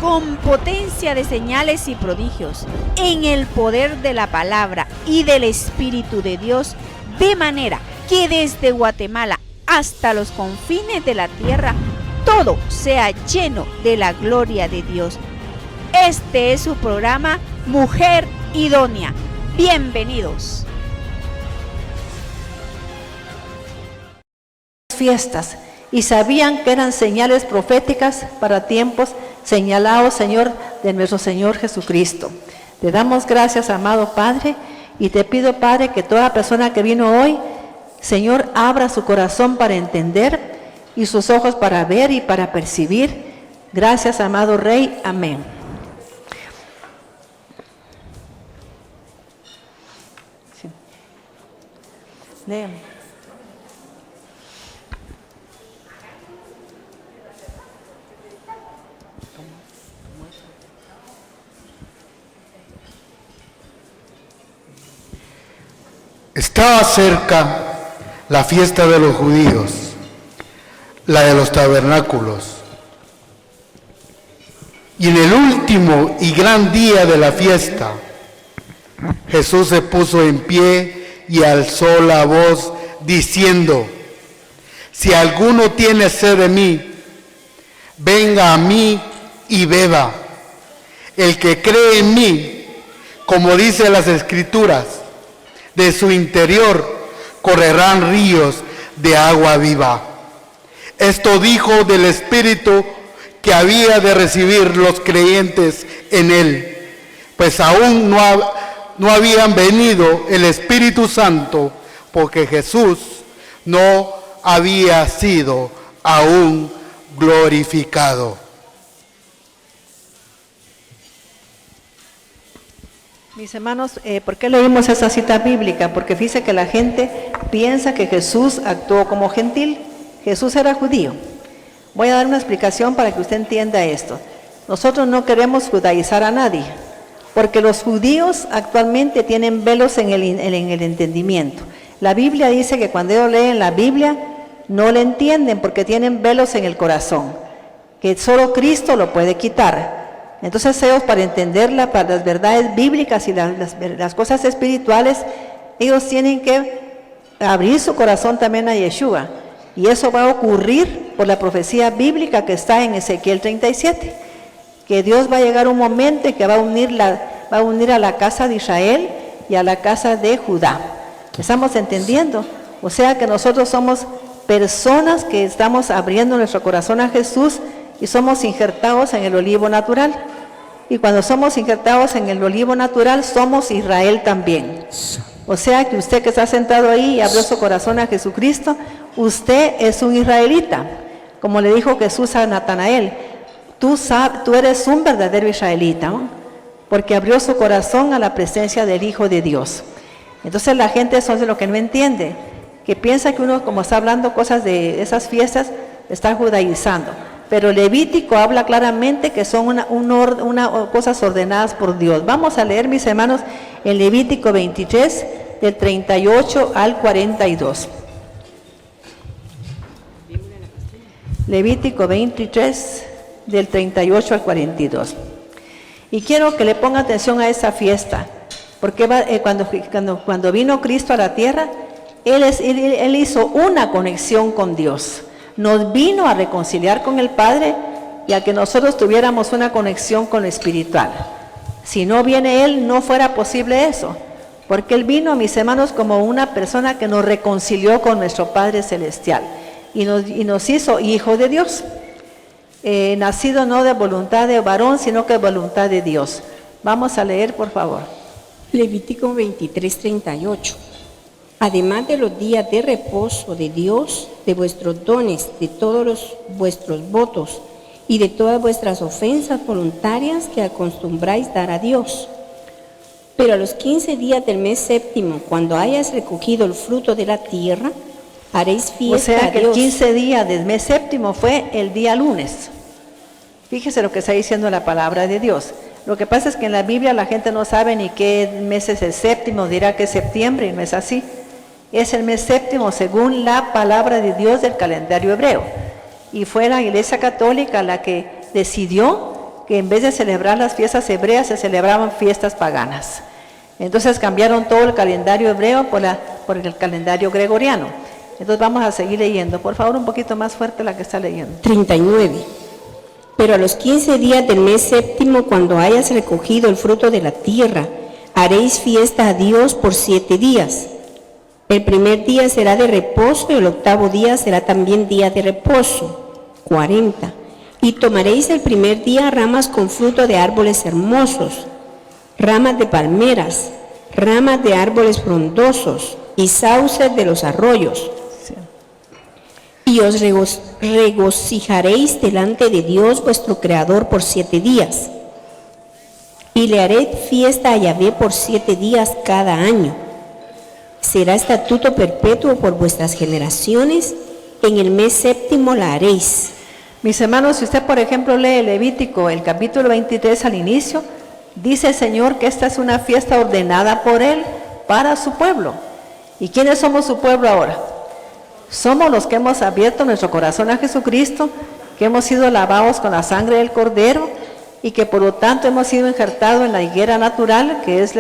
con potencia de señales y prodigios, en el poder de la palabra y del Espíritu de Dios, de manera que desde Guatemala hasta los confines de la tierra, todo sea lleno de la gloria de Dios. Este es su programa Mujer Idónea. Bienvenidos. Fiestas, y sabían que eran señales proféticas para tiempos señalados, Señor, de nuestro Señor Jesucristo. Te damos gracias, amado Padre, y te pido, Padre, que toda persona que vino hoy, Señor, abra su corazón para entender y sus ojos para ver y para percibir. Gracias, amado Rey. Amén. Sí. Léeme. Estaba cerca la fiesta de los judíos, la de los tabernáculos. Y en el último y gran día de la fiesta, Jesús se puso en pie y alzó la voz diciendo: si alguno tiene sed de mí, venga a mí y beba. El que cree en mí, como dice las Escrituras, de su interior correrán ríos de agua viva. Esto dijo del Espíritu que había de recibir los creyentes en él, pues aún no habían venido el Espíritu Santo, porque Jesús no había sido aún glorificado. Mis hermanos, ¿por qué leímos esa cita bíblica? Porque fíjese que la gente piensa que Jesús actuó como gentil. Jesús era judío. Voy a dar una explicación para que usted entienda esto. Nosotros no queremos judaizar a nadie, porque los judíos actualmente tienen velos en el entendimiento. La Biblia dice que cuando ellos leen la Biblia, no le entienden porque tienen velos en el corazón, que solo Cristo lo puede quitar. Entonces ellos, para entender las verdades bíblicas y las cosas espirituales, ellos tienen que abrir su corazón también a Yeshua. Y eso va a ocurrir por la profecía bíblica que está en Ezequiel 37, que Dios va a llegar un momento en que va a unir a la casa de Israel y a la casa de Judá. ¿Estamos entendiendo? O sea que nosotros somos personas que estamos abriendo nuestro corazón a Jesús y somos injertados en el olivo natural. Y cuando somos injertados en el olivo natural, somos Israel también. O sea que usted que está sentado ahí y abrió su corazón a Jesucristo, usted es un israelita. Como le dijo Jesús a Natanael, tú eres un verdadero israelita, ¿no? Porque abrió su corazón a la presencia del Hijo de Dios. Entonces la gente eso es lo que no entiende, que piensa que uno, como está hablando cosas de esas fiestas, está judaizando. Pero Levítico habla claramente que son cosas ordenadas por Dios. Vamos a leer, mis hermanos, en Levítico 23, del 38 al 42. Levítico 23, del 38 al 42. Y quiero que le ponga atención a esa fiesta, porque cuando vino Cristo a la tierra, Él hizo una conexión con Dios. Nos vino a reconciliar con el Padre y a que nosotros tuviéramos una conexión con lo espiritual. Si no viene Él, no fuera posible eso, porque Él vino, mis hermanos, como una persona que nos reconcilió con nuestro Padre Celestial y nos hizo hijos de Dios, nacido no de voluntad de varón, sino que de voluntad de Dios. Vamos a leer, por favor. Levítico 23, 38. Además de los días de reposo de Dios, de vuestros dones, de todos vuestros votos y de todas vuestras ofensas voluntarias que acostumbráis dar a Dios. Pero a los 15 días del mes séptimo, cuando hayas recogido el fruto de la tierra, haréis fiesta a Dios. O sea que el 15 días del mes séptimo fue el día lunes. Fíjese lo que está diciendo la palabra de Dios. Lo que pasa es que en la Biblia la gente no sabe ni qué mes es el séptimo, dirá que es septiembre y no es así. Es el mes séptimo según la palabra de Dios del calendario hebreo. Y fue la Iglesia Católica la que decidió que en vez de celebrar las fiestas hebreas, se celebraban fiestas paganas. Entonces cambiaron todo el calendario hebreo por el calendario gregoriano. Entonces vamos a seguir leyendo. Por favor, un poquito más fuerte la que está leyendo. 39. Pero a los 15 días del mes séptimo, cuando hayas recogido el fruto de la tierra, haréis fiesta a Dios por 7 días. El primer día será de reposo y el octavo día será también día de reposo. 40. Y tomaréis el primer día ramas con fruto de árboles hermosos, ramas de palmeras, ramas de árboles frondosos y sauces de los arroyos. Sí. Y os regocijaréis delante de Dios vuestro Creador por 7 días. Y le haré fiesta a Yahvé por 7 días cada año. Será estatuto perpetuo por vuestras generaciones. En el mes séptimo la haréis. Mis hermanos, si usted, por ejemplo, lee Levítico, el capítulo 23 al inicio, dice el Señor que esta es una fiesta ordenada por Él para su pueblo. ¿Y quiénes somos su pueblo ahora? Somos los que hemos abierto nuestro corazón a Jesucristo, que hemos sido lavados con la sangre del Cordero y que por lo tanto hemos sido injertados en la higuera natural, que es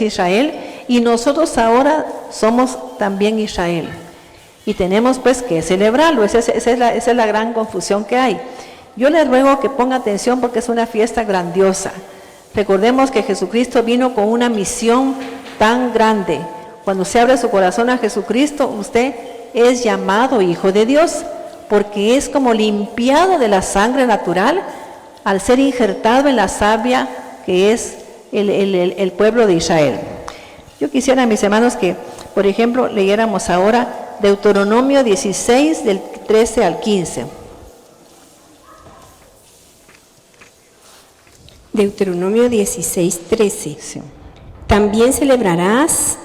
Israel, y nosotros ahora somos también Israel. Y tenemos pues que celebrarlo. Esa es la gran confusión que hay. Yo les ruego que ponga atención porque es una fiesta grandiosa. Recordemos que Jesucristo vino con una misión tan grande. Cuando se abre su corazón a Jesucristo, usted es llamado hijo de Dios, porque es como limpiado de la sangre natural al ser injertado en la savia que es el pueblo de Israel. Yo quisiera, mis hermanos, que, por ejemplo, leyéramos ahora Deuteronomio 16, del 13 al 15. Deuteronomio 16, 13. Sí. También celebrarás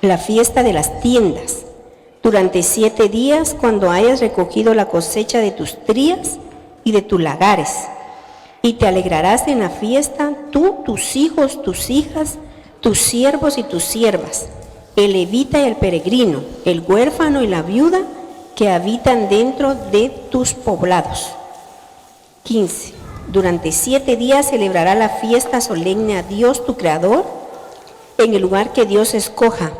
la fiesta de las tiendas durante 7 días cuando hayas recogido la cosecha de tus trías y de tus lagares. Y te alegrarás en la fiesta, tú, tus hijos, tus hijas, tus siervos y tus siervas, el levita y el peregrino, el huérfano y la viuda que habitan dentro de tus poblados. 15. Durante 7 días celebrará la fiesta solemne a Dios tu Creador en el lugar que Dios escoja,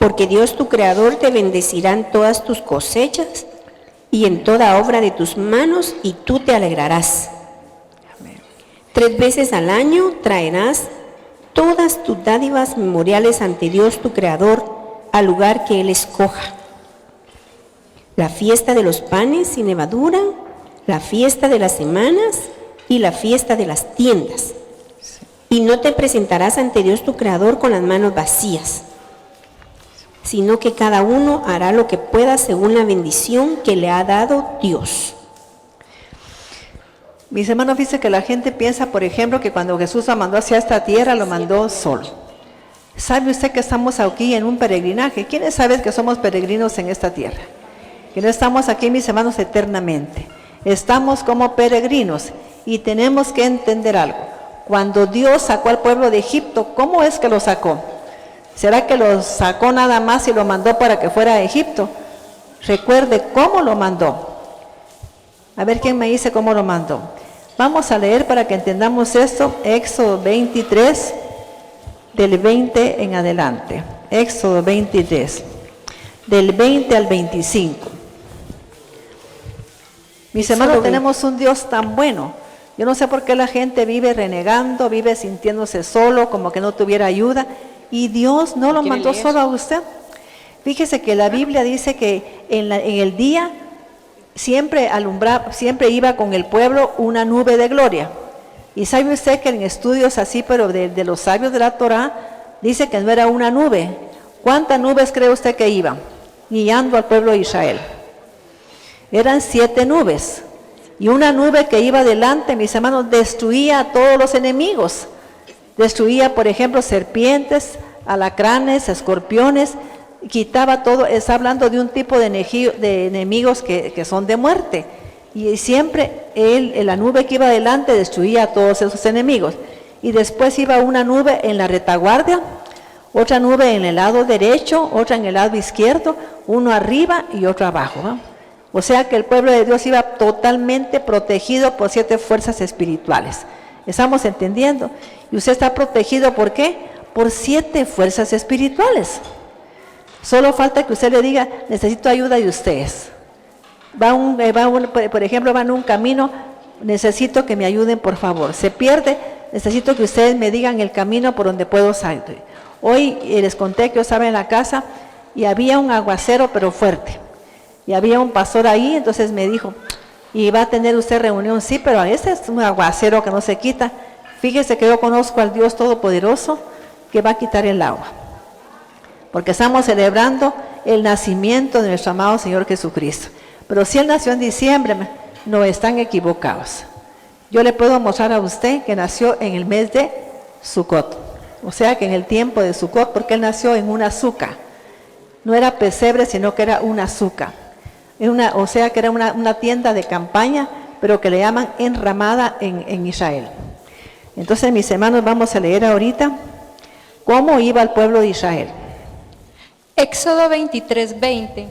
porque Dios tu Creador te bendecirá en todas tus cosechas y en toda obra de tus manos, y tú te alegrarás. 3 veces al año traerás todas tus dádivas memoriales ante Dios tu Creador al lugar que Él escoja. La fiesta de los panes sin levadura, la fiesta de las semanas y la fiesta de las tiendas. Y no te presentarás ante Dios tu Creador con las manos vacías, sino que cada uno hará lo que pueda según la bendición que le ha dado Dios. Mis hermanos, dice que la gente piensa, por ejemplo, que cuando Jesús lo mandó hacia esta tierra, lo mandó solo. ¿Sabe usted que estamos aquí en un peregrinaje? ¿Quiénes saben que somos peregrinos en esta tierra? Que no estamos aquí, mis hermanos, eternamente. Estamos como peregrinos y tenemos que entender algo. Cuando Dios sacó al pueblo de Egipto, ¿cómo es que lo sacó? ¿Será que lo sacó nada más y lo mandó para que fuera a Egipto? Recuerde cómo lo mandó. A ver quién me dice cómo lo mandó. Vamos a leer para que entendamos esto, Éxodo 23, del 20 en adelante. Éxodo 23, del 20 al 25. Mis hermanos, tenemos un Dios tan bueno. Yo no sé por qué la gente vive renegando, vive sintiéndose solo, como que no tuviera ayuda. Y Dios no lo mandó solo a usted. Fíjese que la Biblia dice que en el día siempre iba con el pueblo una nube de gloria. Y sabe usted que en estudios así, pero de los sabios de la Torá, dice que no era una nube. ¿Cuántas nubes cree usted que iban guiando al pueblo de Israel? Eran 7 nubes. Y una nube que iba delante, mis hermanos, destruía a todos los enemigos. Destruía, por ejemplo, serpientes, alacranes, escorpiones, quitaba todo. Está hablando de un tipo de enemigos que son de muerte. Y siempre la nube que iba delante destruía a todos esos enemigos. Y después iba una nube en la retaguardia, otra nube en el lado derecho, otra en el lado izquierdo, uno arriba y otro abajo, ¿no? O sea que el pueblo de Dios iba totalmente protegido por 7 fuerzas espirituales. ¿Estamos entendiendo? Y usted está protegido, ¿por qué? Por 7 fuerzas espirituales. Solo falta que usted le diga, necesito ayuda de ustedes. Por ejemplo, van a un camino, necesito que me ayuden, por favor. Se pierde, necesito que ustedes me digan el camino por donde puedo salir. Hoy les conté que yo estaba en la casa y había un aguacero, pero fuerte. Y había un pastor ahí, entonces me dijo, ¿y va a tener usted reunión? Sí, pero este es un aguacero que no se quita. Fíjese que yo conozco al Dios Todopoderoso que va a quitar el agua. Porque estamos celebrando el nacimiento de nuestro amado Señor Jesucristo. Pero si Él nació en diciembre, no están equivocados. Yo le puedo mostrar a usted que nació en el mes de Sucot. O sea que en el tiempo de Sucot, porque Él nació en una azúcar. No era pesebre, sino que era una azúcar. O sea que era una tienda de campaña, pero que le llaman enramada en Israel. Entonces, mis hermanos, vamos a leer ahorita cómo iba el pueblo de Israel. Éxodo 23:20.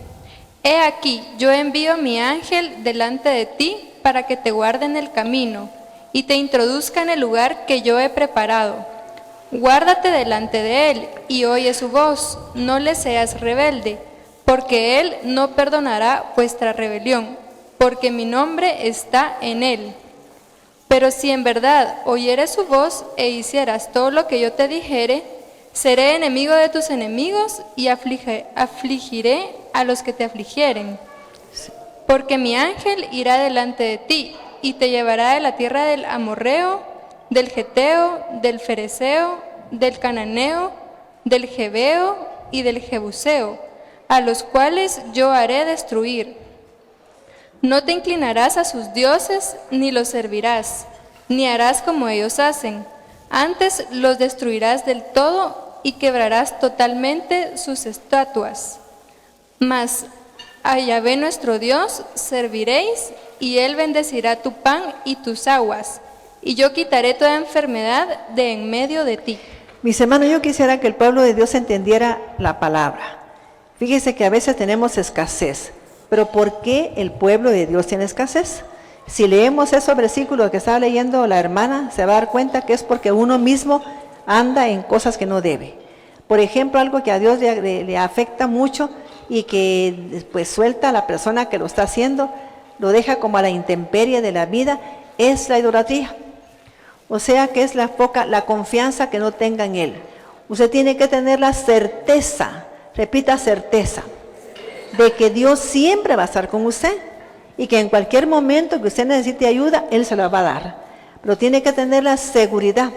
He aquí, yo envío mi ángel delante de ti para que te guarde en el camino y te introduzca en el lugar que yo he preparado. Guárdate delante de él y oye su voz, no le seas rebelde, porque él no perdonará vuestra rebelión, porque mi nombre está en él. Pero si en verdad oyeres su voz e hicieras todo lo que yo te dijere, seré enemigo de tus enemigos y afligiré a los que te afligieren. Porque mi ángel irá delante de ti y te llevará de la tierra del amorreo, del geteo, del fereceo, del cananeo, del jebeo y del jebuseo, a los cuales yo haré destruir. No te inclinarás a sus dioses, ni los servirás, ni harás como ellos hacen. Antes los destruirás del todo y quebrarás totalmente sus estatuas. Mas a Yahvé nuestro Dios serviréis, y Él bendecirá tu pan y tus aguas, y yo quitaré toda enfermedad de en medio de ti. Mis hermanos, yo quisiera que el pueblo de Dios entendiera la palabra. Fíjese que a veces tenemos escasez, pero ¿por qué el pueblo de Dios tiene escasez? Si leemos esos versículos que estaba leyendo la hermana, se va a dar cuenta que es porque uno mismo anda en cosas que no debe. Por ejemplo, algo que a Dios le afecta mucho y que pues suelta a la persona que lo está haciendo, lo deja como a la intemperie de la vida, es la idolatría. O sea que es la confianza que no tenga en Él. Usted tiene que tener la certeza, repita certeza, de que Dios siempre va a estar con usted y que en cualquier momento que usted necesite ayuda, Él se la va a dar. Pero tiene que tener la seguridad,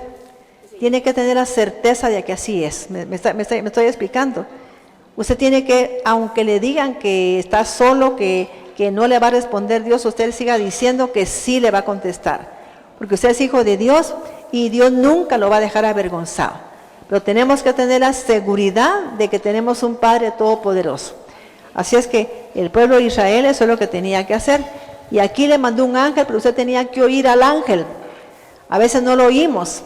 tiene que tener la certeza de que así es. Me estoy explicando. Usted tiene que, aunque le digan que está solo, que no le va a responder Dios, usted siga diciendo que sí le va a contestar. Porque usted es hijo de Dios y Dios nunca lo va a dejar avergonzado. Pero tenemos que tener la seguridad de que tenemos un Padre todopoderoso. Así es que el pueblo de Israel eso es lo que tenía que hacer. Y aquí le mandó un ángel, pero usted tenía que oír al ángel. A veces no lo oímos.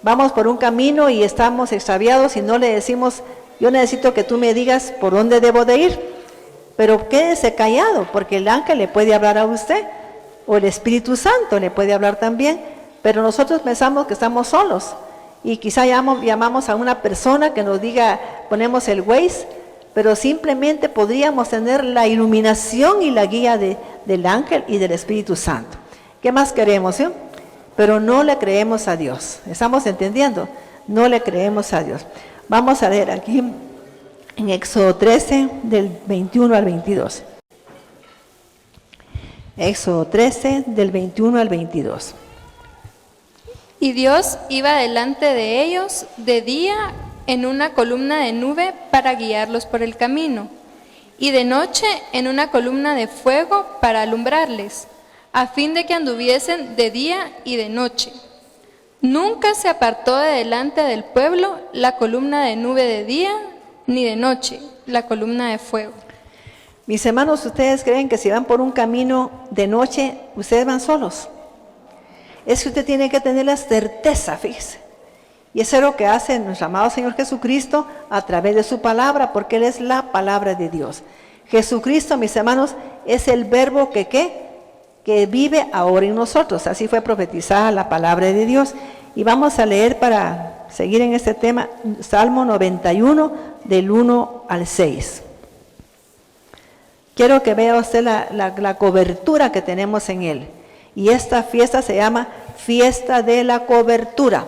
Vamos por un camino y estamos extraviados y no le decimos, yo necesito que tú me digas por dónde debo de ir. Pero quédese callado, porque el ángel le puede hablar a usted, o el Espíritu Santo le puede hablar también, pero nosotros pensamos que estamos solos. Y quizá llamamos a una persona que nos diga, ponemos el Waze, pero simplemente podríamos tener la iluminación y la guía del ángel y del Espíritu Santo. ¿Qué más queremos? Pero no le creemos a Dios. ¿Estamos entendiendo? No le creemos a Dios. Vamos a leer aquí en Éxodo 13, del 21 al 22. Éxodo 13, del 21 al 22. Y Dios iba delante de ellos de día en una columna de nube para guiarlos por el camino, y de noche en una columna de fuego para alumbrarles, a fin de que anduviesen de día y de noche. Nunca se apartó de delante del pueblo la columna de nube de día, ni de noche la columna de fuego. Mis hermanos, ¿ustedes creen que si van por un camino de noche, ustedes van solos? Es que usted tiene que tener la certeza, fíjese. Y eso es lo que hace nuestro amado Señor Jesucristo a través de su palabra, porque Él es la palabra de Dios. Jesucristo, mis hermanos, es el verbo que vive ahora en nosotros. Así fue profetizada la palabra de Dios. Y vamos a leer para seguir en este tema, Salmo 91, del 1 al 6. Quiero que vea usted la cobertura que tenemos en él. Y esta fiesta se llama Fiesta de la Cobertura.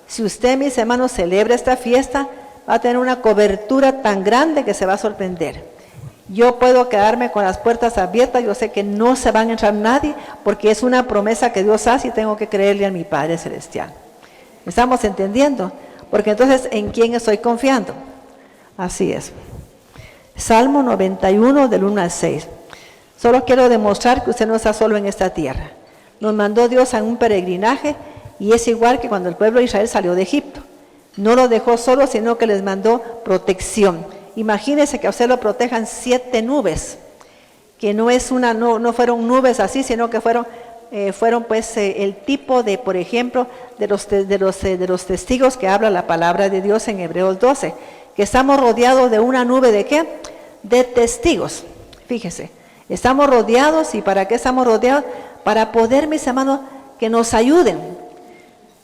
Si usted, mis hermanos, celebra esta fiesta, va a tener una cobertura tan grande que se va a sorprender. Yo puedo quedarme con las puertas abiertas, yo sé que no se van a entrar nadie, porque es una promesa que Dios hace y tengo que creerle a mi Padre Celestial. ¿Estamos entendiendo? Porque entonces, ¿en quién estoy confiando? Así es. Salmo 91 del 1 al 6. Solo quiero demostrar que usted no está solo en esta tierra. Nos mandó Dios a un peregrinaje y es igual que cuando el pueblo de Israel salió de Egipto. No lo dejó solo, sino que les mandó protección. Imagínense que a usted lo protejan 7 nubes, que no fueron nubes así, sino que fueron pues el tipo de, por ejemplo, de los testigos que habla la palabra de Dios en Hebreos 12, que estamos rodeados de una nube de ¿qué? De testigos. Fíjese, estamos rodeados. ¿Y para qué estamos rodeados? Para poder, mis hermanos, que nos ayuden.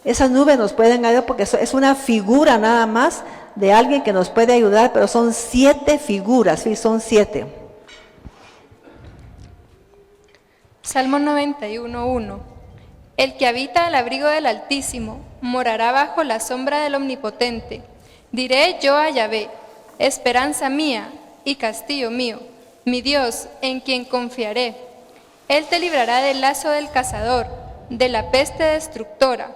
Esas nubes nos pueden ayudar porque es una figura nada más de alguien que nos puede ayudar, pero son 7 figuras, sí, son 7. Salmo 91:1. El que habita al abrigo del Altísimo morará bajo la sombra del Omnipotente. Diré yo a Yahvé, esperanza mía y castillo mío, mi Dios, en quien confiaré. Él te librará del lazo del cazador, de la peste destructora.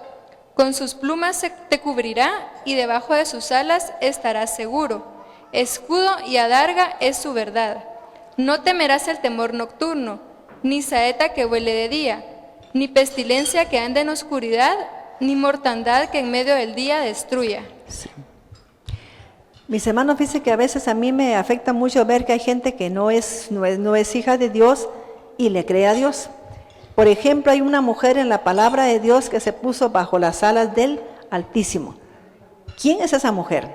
Con sus plumas te cubrirá y debajo de sus alas estarás seguro. Escudo y adarga es su verdad. No temerás el temor nocturno, ni saeta que vuele de día, ni pestilencia que ande en oscuridad, ni mortandad que en medio del día destruya. Sí. Mis hermanos, fíjense que a veces a mí me afecta mucho ver que hay gente que no es hija de Dios y le cree a Dios. Por ejemplo, hay una mujer en la palabra de Dios que se puso bajo las alas del Altísimo. ¿Quién es esa mujer?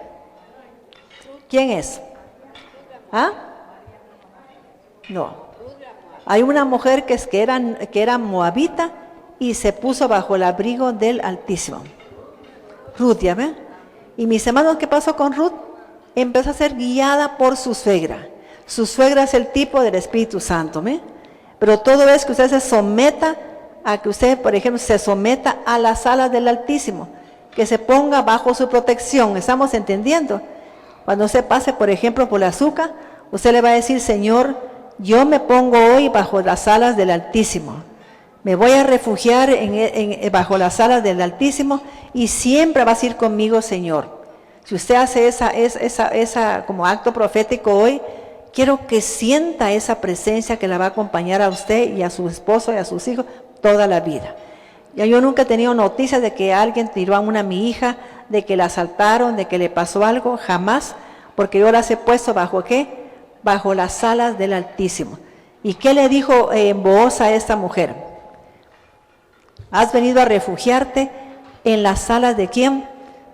¿Quién es? ¿Ah? No. Hay una mujer que era moabita y se puso bajo el abrigo del Altísimo. Ruth, ¿ya ven? Y mis hermanos, ¿qué pasó con Ruth? Empezó a ser guiada por su suegra. Su suegra es el tipo del Espíritu Santo, ¿ve? Pero todo es que usted se someta a que usted, por ejemplo, se someta a las alas del Altísimo, que se ponga bajo su protección. ¿Estamos entendiendo? Cuando usted pase, por ejemplo, por el azúcar, usted le va a decir, Señor, yo me pongo hoy bajo las alas del Altísimo. Me voy a refugiar bajo las alas del Altísimo y siempre vas a ir conmigo, Señor. Si usted hace esa como acto profético hoy, quiero que sienta esa presencia que la va a acompañar a usted y a su esposo y a sus hijos toda la vida. Ya yo nunca he tenido noticias de que alguien tiró a mi hija, de que la asaltaron, de que le pasó algo, jamás, porque yo las he puesto bajo ¿qué? Bajo las alas del Altísimo. ¿Y qué le dijo Booz a esta mujer? Has venido a refugiarte en las alas de ¿quién?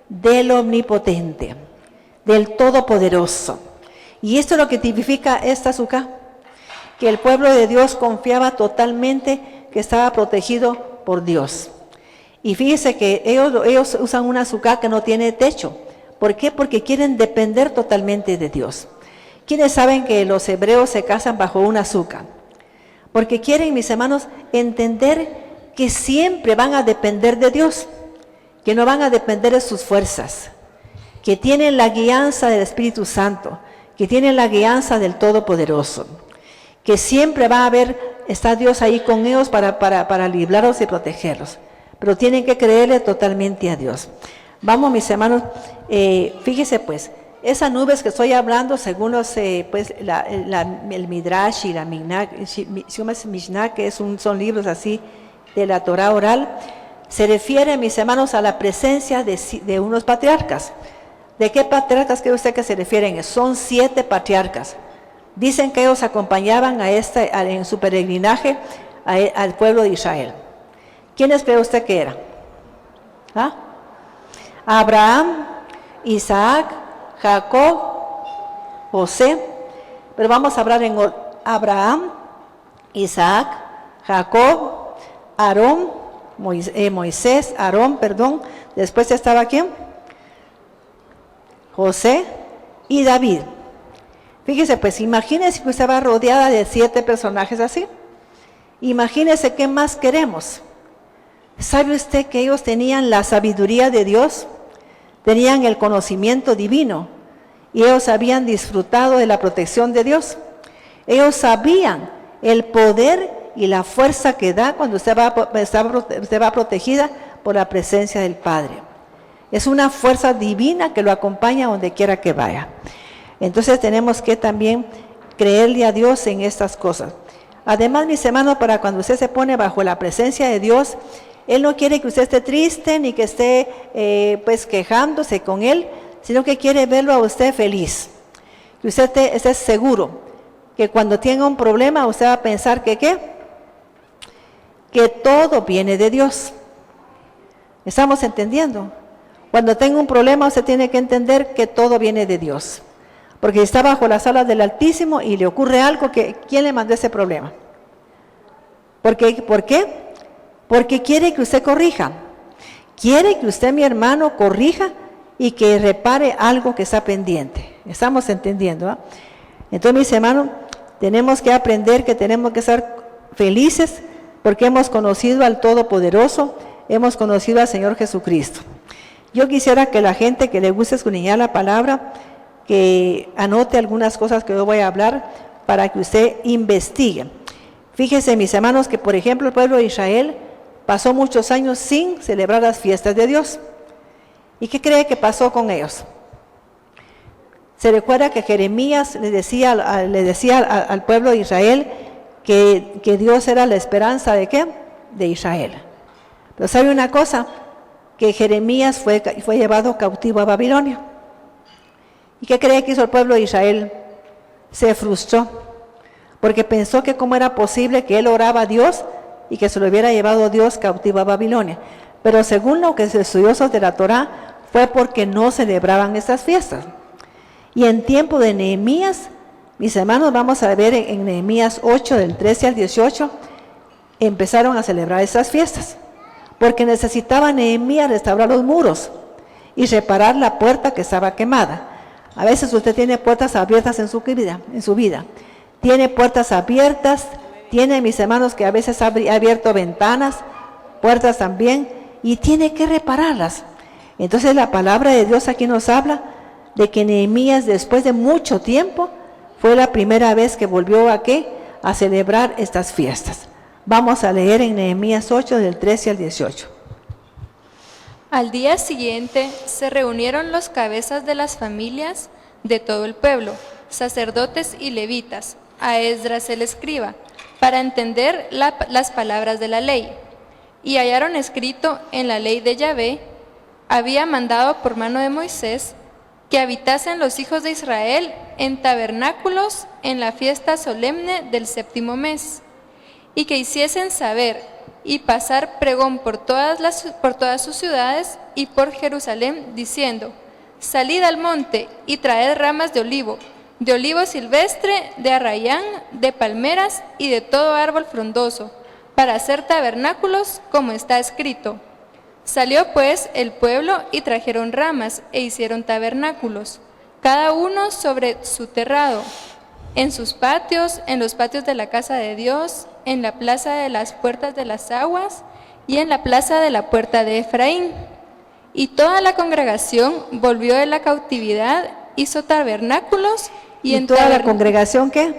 Del Omnipotente, del Todopoderoso. Y esto es lo que tipifica esta azúcar, que el pueblo de Dios confiaba totalmente que estaba protegido por Dios. Y fíjese que ellos usan una azúcar que no tiene techo. ¿Por qué? Porque quieren depender totalmente de Dios. ¿Quiénes saben que los hebreos se casan bajo una azúcar? Porque quieren, mis hermanos, entender que siempre van a depender de Dios, que no van a depender de sus fuerzas, que tienen la guianza del Espíritu Santo, que tienen la guianza del Todopoderoso, que siempre va a está Dios ahí con ellos para librarlos y protegerlos, pero tienen que creerle totalmente a Dios. Vamos, mis hermanos, fíjese pues, esas nubes que estoy hablando, según los, el Midrash y la Mishnah, que son libros así de la Torah oral, se refiere, mis hermanos, a la presencia de unos patriarcas. ¿De qué patriarcas cree usted que se refieren? Son 7 patriarcas. Dicen que ellos acompañaban en su peregrinaje al pueblo de Israel. ¿Quiénes cree usted que eran? ¿Ah? Abraham, Isaac, Jacob, José. pero vamos a hablar en Abraham, Isaac, Jacob, Aarón, Moisés, Aarón, perdón, después estaba ¿quién? José y David. Fíjese, pues imagínese que usted va rodeada de 7 personajes así. Imagínese qué más queremos. ¿Sabe usted que ellos tenían la sabiduría de Dios? Tenían el conocimiento divino y ellos habían disfrutado de la protección de Dios. Ellos sabían el poder y la fuerza que da cuando usted va protegida por la presencia del Padre. Es una fuerza divina que lo acompaña donde quiera que vaya. Entonces tenemos que también creerle a Dios en estas cosas. Además, mis hermanos, para cuando usted se pone bajo la presencia de Dios, Él no quiere que usted esté triste ni que esté pues quejándose con Él, sino que quiere verlo a usted feliz. Que usted esté seguro que cuando tenga un problema usted va a pensar que ¿qué? Que todo viene de Dios. ¿Estamos entendiendo? Cuando tenga un problema usted tiene que entender que todo viene de Dios. Porque está bajo las alas del Altísimo y le ocurre algo, ¿quién le mandó ese problema? ¿Por qué? Porque quiere que usted corrija. Quiere que usted, mi hermano, corrija y que repare algo que está pendiente. ¿Estamos entendiendo? Entonces, mis hermanos, tenemos que aprender que tenemos que estar felices porque hemos conocido al Todopoderoso, hemos conocido al Señor Jesucristo. Yo quisiera que la gente que le guste escudriñar la palabra, que anote algunas cosas que yo voy a hablar para que usted investigue. Fíjense, mis hermanos, que por ejemplo el pueblo de Israel pasó muchos años sin celebrar las fiestas de Dios. ¿Y qué cree que pasó con ellos? Se recuerda que Jeremías le decía al pueblo de Israel que Dios era la esperanza ¿de qué? De Israel. Pero ¿sabe una cosa? Que Jeremías fue llevado cautivo a Babilonia. ¿Y qué cree que hizo el pueblo de Israel? Se frustró, porque pensó que cómo era posible que él oraba a Dios y que se lo hubiera llevado Dios cautivo a Babilonia. Pero según lo que los estudiosos de la Torá, fue porque no celebraban estas fiestas. Y en tiempo de Nehemías, mis hermanos, vamos a ver en Nehemías 8, del 13 al 18, empezaron a celebrar estas fiestas, porque necesitaba Nehemías restaurar los muros y reparar la puerta que estaba quemada. A veces usted tiene puertas abiertas en su vida. Tiene puertas abiertas, tiene, mis hermanos, que a veces ha abierto ventanas, puertas también, y tiene que repararlas. Entonces la palabra de Dios aquí nos habla de que Nehemías, después de mucho tiempo, fue la primera vez que volvió a celebrar estas fiestas. Vamos a leer en Nehemías 8, del 13 al 18. Al día siguiente se reunieron los cabezas de las familias de todo el pueblo, sacerdotes y levitas, a Esdras el escriba, para entender las palabras de la ley. Y hallaron escrito en la ley de Yahvé, había mandado por mano de Moisés, que habitasen los hijos de Israel en tabernáculos en la fiesta solemne del 7º mes, y que hiciesen saber y pasar pregón por todas sus ciudades y por Jerusalén, diciendo: salid al monte y traed ramas de olivo silvestre, de arrayán, de palmeras y de todo árbol frondoso, para hacer tabernáculos, como está escrito. Salió pues el pueblo y trajeron ramas e hicieron tabernáculos, cada uno sobre su terrado, en sus patios, en los patios de la casa de Dios, en la plaza de las puertas de las aguas y en la plaza de la puerta de Efraín. Y toda la congregación volvió de la cautividad, hizo tabernáculos ¿Y toda la congregación qué?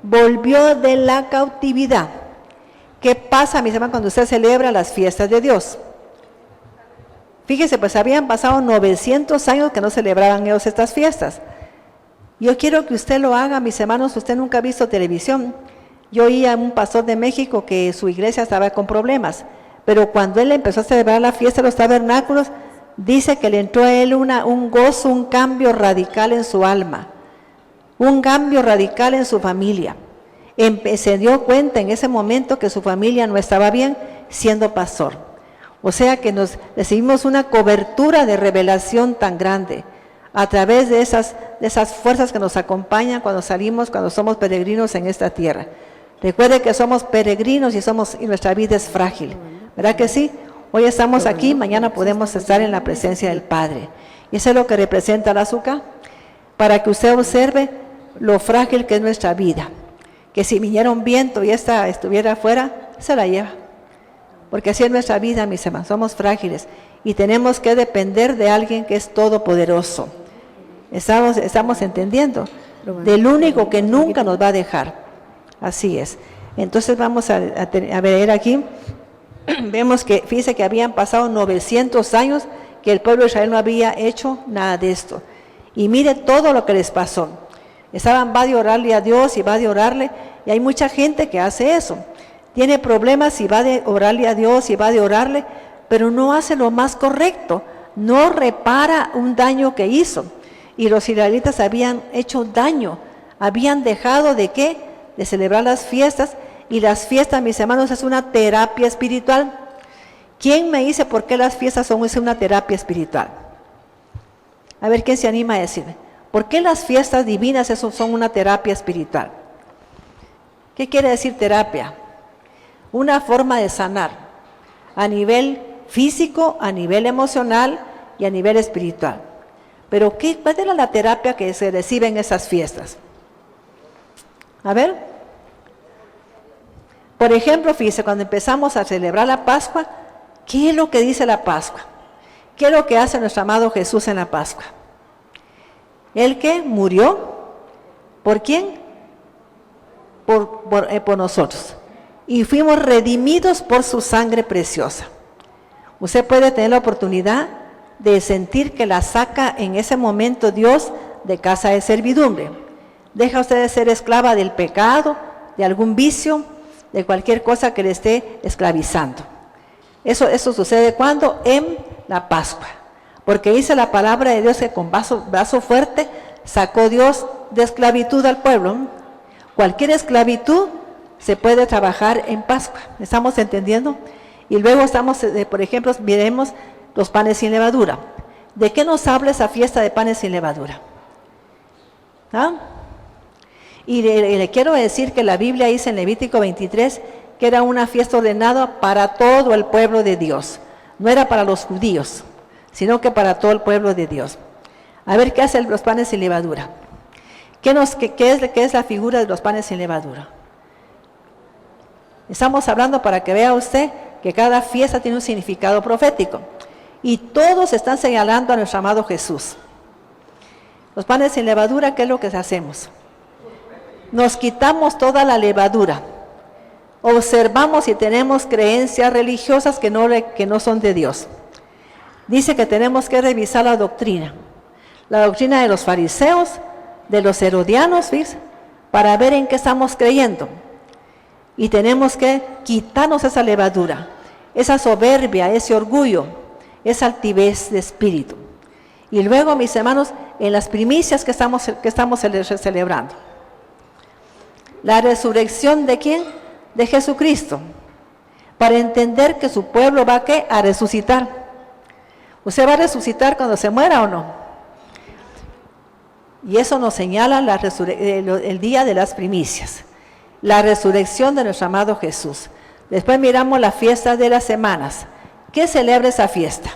Volvió de la cautividad. ¿Qué pasa, mis hermanos, cuando usted celebra las fiestas de Dios? Fíjese, pues habían pasado 900 años que no celebraban ellos estas fiestas. Yo quiero que usted lo haga, mis hermanos. Usted nunca ha visto televisión. Yo oí a un pastor de México que su iglesia estaba con problemas, pero cuando él empezó a celebrar la fiesta de los tabernáculos, dice que le entró a él un gozo, un cambio radical en su alma, un cambio radical en su familia. Se dio cuenta en ese momento que su familia no estaba bien siendo pastor. O sea que recibimos una cobertura de revelación tan grande. a través de esas fuerzas que nos acompañan cuando salimos, cuando somos peregrinos en esta tierra. Recuerde que somos peregrinos y nuestra vida es frágil, ¿verdad que sí? Hoy estamos aquí, mañana podemos estar en la presencia del Padre. Y eso es lo que representa el azúcar, para que usted observe lo frágil que es nuestra vida. Que si viniera un viento y esta estuviera afuera, se la lleva. Porque así es nuestra vida, mis hermanos, somos frágiles. Y tenemos que depender de alguien que es todopoderoso. Estamos entendiendo, del único que nunca nos va a dejar. Así es. Entonces vamos a ver aquí. Vemos que, fíjese que habían pasado 900 años que el pueblo de Israel no había hecho nada de esto. Y mire todo lo que les pasó. Va de orarle a Dios y va de orarle, y hay mucha gente que hace eso. Tiene problemas y va de orarle a Dios y va de orarle, pero no hace lo más correcto, no repara un daño que hizo. Y los israelitas habían hecho daño, habían dejado ¿de qué? De celebrar las fiestas, y las fiestas, mis hermanos, es una terapia espiritual. ¿Quién me dice por qué las fiestas son una terapia espiritual? A ver, ¿quién se anima a decirme? ¿Por qué las fiestas divinas son una terapia espiritual? ¿Qué quiere decir terapia? Una forma de sanar a nivel físico, a nivel emocional y a nivel espiritual. Pero ¿cuál era la terapia que se recibe en esas fiestas? A ver. Por ejemplo, fíjese, cuando empezamos a celebrar la Pascua, ¿qué es lo que dice la Pascua? ¿Qué es lo que hace nuestro amado Jesús en la Pascua? ¿El que murió? ¿Por quién? Por nosotros. Y fuimos redimidos por su sangre preciosa. Usted puede tener la oportunidad de sentir que la saca en ese momento Dios de casa de servidumbre. Deja usted de ser esclava del pecado, de algún vicio, de cualquier cosa que le esté esclavizando. Eso sucede ¿cuándo? En la Pascua. Porque dice la palabra de Dios que con brazo fuerte sacó Dios de esclavitud al pueblo. Cualquier esclavitud se puede trabajar en Pascua. ¿Estamos entendiendo? Y luego por ejemplo, miremos los panes sin levadura. ¿De qué nos habla esa fiesta de panes sin levadura? ¿Ah? Y le quiero decir que la Biblia dice en Levítico 23 que era una fiesta ordenada para todo el pueblo de Dios. No era para los judíos, sino que para todo el pueblo de Dios. A ver, ¿qué hacen los panes sin levadura? ¿Qué es la figura de los panes sin levadura? Estamos hablando para que vea usted que cada fiesta tiene un significado profético. Y todos están señalando a nuestro amado Jesús. Los panes sin levadura, ¿qué es lo que hacemos? Nos quitamos toda la levadura. Observamos y tenemos creencias religiosas que no son de Dios. Dice que tenemos que revisar la doctrina de los fariseos, de los herodianos, ¿ves? Para ver en qué estamos creyendo. Y tenemos que quitarnos esa levadura, esa soberbia, ese orgullo, esa altivez de espíritu. Y luego, mis hermanos, en las primicias que estamos celebrando. La resurrección ¿de quién? De Jesucristo. Para entender que su pueblo va ¿qué? A resucitar. ¿Usted va a resucitar cuando se muera o no? Y eso nos señala el día de las primicias. La resurrección de nuestro amado Jesús. Después miramos la fiesta de las semanas. ¿Qué celebra esa fiesta?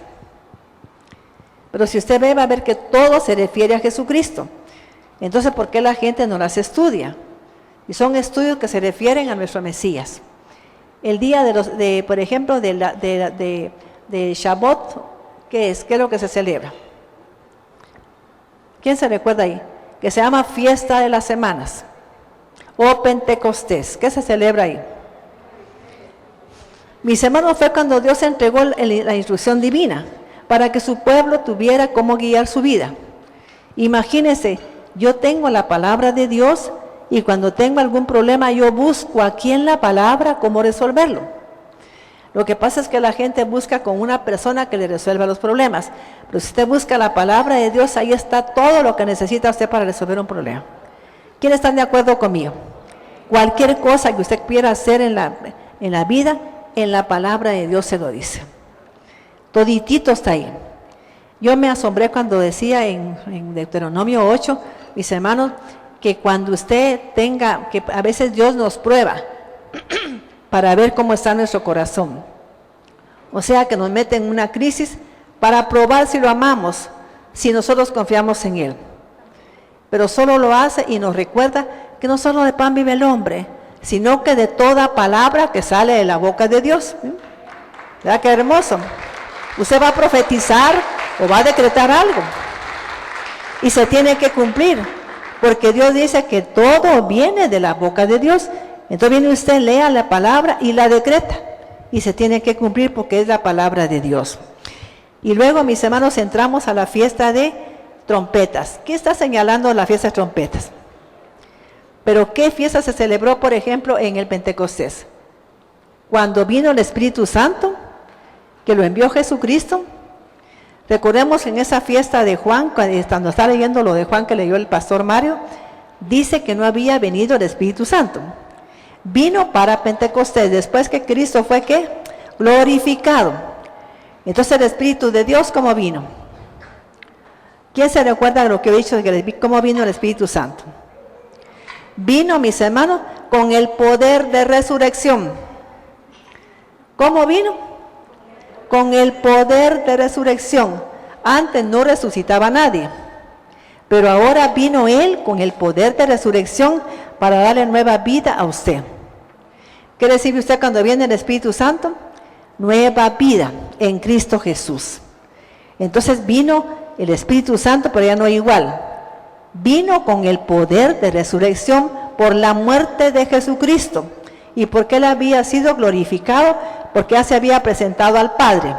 Pero si usted ve, va a ver que todo se refiere a Jesucristo. Entonces, ¿por qué la gente no las estudia? Y son estudios que se refieren a nuestro Mesías. El día por ejemplo, de Shavuot, ¿qué es? ¿Qué es lo que se celebra? ¿Quién se recuerda ahí? Que se llama Fiesta de las Semanas. O Pentecostés. ¿Qué se celebra ahí? Mis hermanos, fue cuando Dios entregó la instrucción divina para que su pueblo tuviera cómo guiar su vida. Imagínense, yo tengo la palabra de Dios y cuando tengo algún problema yo busco aquí en la palabra cómo resolverlo. Lo que pasa es que la gente busca con una persona que le resuelva los problemas. Pero si usted busca la palabra de Dios, ahí está todo lo que necesita usted para resolver un problema. ¿Quiénes están de acuerdo conmigo? Cualquier cosa que usted quiera hacer en la vida, en la palabra de Dios se lo dice. Toditito está ahí. Yo me asombré cuando decía en Deuteronomio 8, mis hermanos, que cuando usted tenga, que a veces Dios nos prueba para ver cómo está nuestro corazón. O sea, que nos mete en una crisis para probar si lo amamos, si nosotros confiamos en Él. Pero solo lo hace y nos recuerda que no solo de pan vive el hombre, sino que de toda palabra que sale de la boca de Dios. ¿Verdad qué hermoso? Usted va a profetizar o va a decretar algo y se tiene que cumplir, porque Dios dice que todo viene de la boca de Dios. Entonces viene usted, lea la palabra y la decreta, y se tiene que cumplir porque es la palabra de Dios. Y luego, mis hermanos, entramos a la fiesta de trompetas. ¿Qué está señalando la fiesta de trompetas? Pero ¿qué fiesta se celebró, por ejemplo, en el Pentecostés? Cuando vino el Espíritu Santo, que lo envió Jesucristo. Recordemos en esa fiesta de Juan, cuando está leyendo lo de Juan que leyó el pastor Mario, dice que no había venido el Espíritu Santo. Vino para Pentecostés, después que Cristo fue, ¿qué? Glorificado. Entonces el Espíritu de Dios, ¿cómo vino? ¿Quién se recuerda de lo que he dicho, cómo vino el Espíritu Santo? Vino, mis hermanos, con el poder de resurrección. ¿Cómo vino? Con el poder de resurrección. Antes no resucitaba nadie, pero ahora vino Él con el poder de resurrección para darle nueva vida a usted. ¿Qué recibe usted cuando viene el Espíritu Santo? Nueva vida en Cristo Jesús. Entonces vino el Espíritu Santo, pero ya no igual. Vino con el poder de resurrección por la muerte de Jesucristo. ¿Y porque Él había sido glorificado? Porque ya se había presentado al Padre.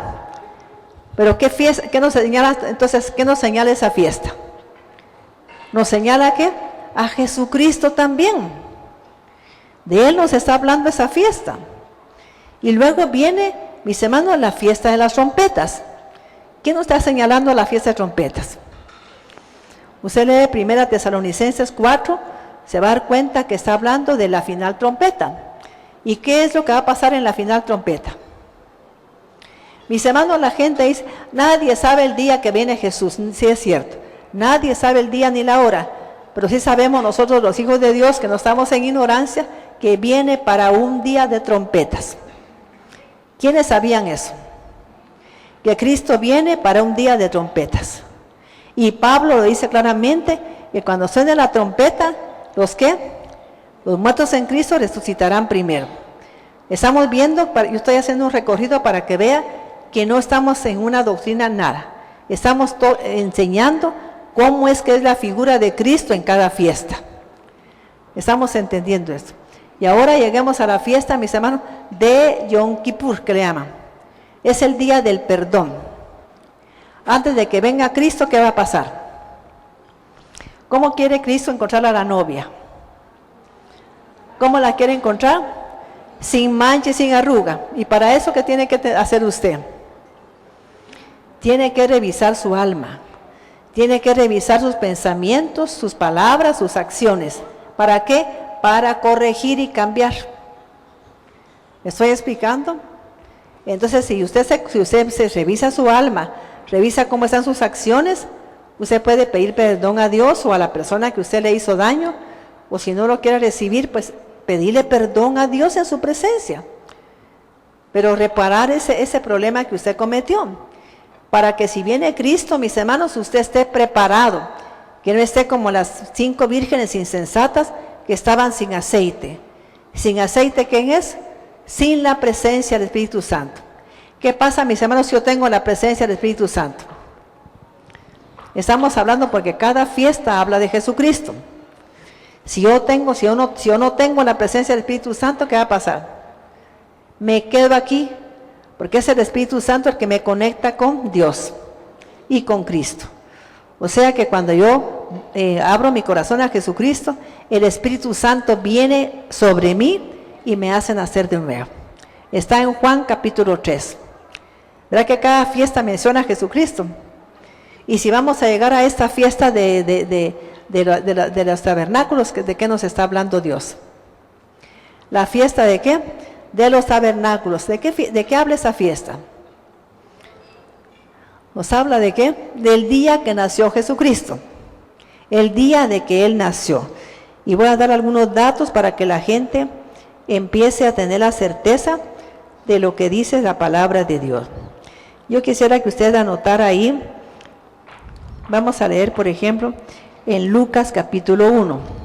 Pero ¿qué fiesta, qué nos señala entonces? ¿Qué nos señala esa fiesta? Nos señala ¿qué? A Jesucristo también. De Él nos está hablando esa fiesta. Y luego viene, mis hermanos, la fiesta de las trompetas. ¿Quién nos está señalando la fiesta de trompetas? Usted lee 1 Tesalonicenses 4, se va a dar cuenta que está hablando de la final trompeta. ¿Y qué es lo que va a pasar en la final trompeta? Mis hermanos, la gente dice, nadie sabe el día que viene Jesús. Sí, es cierto, nadie sabe el día ni la hora, pero sí sabemos nosotros los hijos de Dios que no estamos en ignorancia, que viene para un día de trompetas. ¿Quiénes sabían eso? Que Cristo viene para un día de trompetas. Y Pablo lo dice claramente, que cuando suene la trompeta, ¿los qué? Los muertos en Cristo resucitarán primero. Estamos viendo, yo estoy haciendo un recorrido para que vea que no estamos en una doctrina nada. Estamos enseñando cómo es que es la figura de Cristo en cada fiesta. Estamos entendiendo esto. Y ahora lleguemos a la fiesta, mis hermanos, de Yom Kippur, que le llaman. Es el día del perdón. Antes de que venga Cristo, ¿qué va a pasar? ¿Cómo quiere Cristo encontrar a la novia? ¿Cómo la quiere encontrar? Sin mancha y sin arruga. Y para eso, ¿qué tiene que hacer usted? Tiene que revisar su alma. Tiene que revisar sus pensamientos, sus palabras, sus acciones. ¿Para qué? Para corregir y cambiar. ¿Me estoy explicando? Entonces, si usted se revisa su alma, revisa cómo están sus acciones, usted puede pedir perdón a Dios o a la persona que usted le hizo daño, o si no lo quiere recibir, pues pedirle perdón a Dios en su presencia. Pero reparar ese problema que usted cometió, para que si viene Cristo, mis hermanos, usted esté preparado, que no esté como las 5 vírgenes insensatas que estaban sin aceite. ¿Sin aceite quién es? Sin la presencia del Espíritu Santo. ¿Qué pasa, mis hermanos, si yo tengo la presencia del Espíritu Santo? Estamos hablando porque cada fiesta habla de Jesucristo. Si yo no tengo la presencia del Espíritu Santo, ¿qué va a pasar? Me quedo aquí, porque es el Espíritu Santo el que me conecta con Dios y con Cristo. O sea que cuando yo abro mi corazón a Jesucristo, el Espíritu Santo viene sobre mí y me hace nacer de nuevo. Está en Juan capítulo 3. ¿Verdad que cada fiesta menciona a Jesucristo? Y si vamos a llegar a esta fiesta de los tabernáculos, ¿de qué nos está hablando Dios? ¿La fiesta de qué? De los tabernáculos. ¿De qué habla esa fiesta? Nos habla de qué? Del día que nació Jesucristo. El día de que Él nació. Y voy a dar algunos datos para que la gente empiece a tener la certeza de lo que dice la palabra de Dios. Yo quisiera que usted anotara ahí. Vamos a leer, por ejemplo, en Lucas capítulo 1.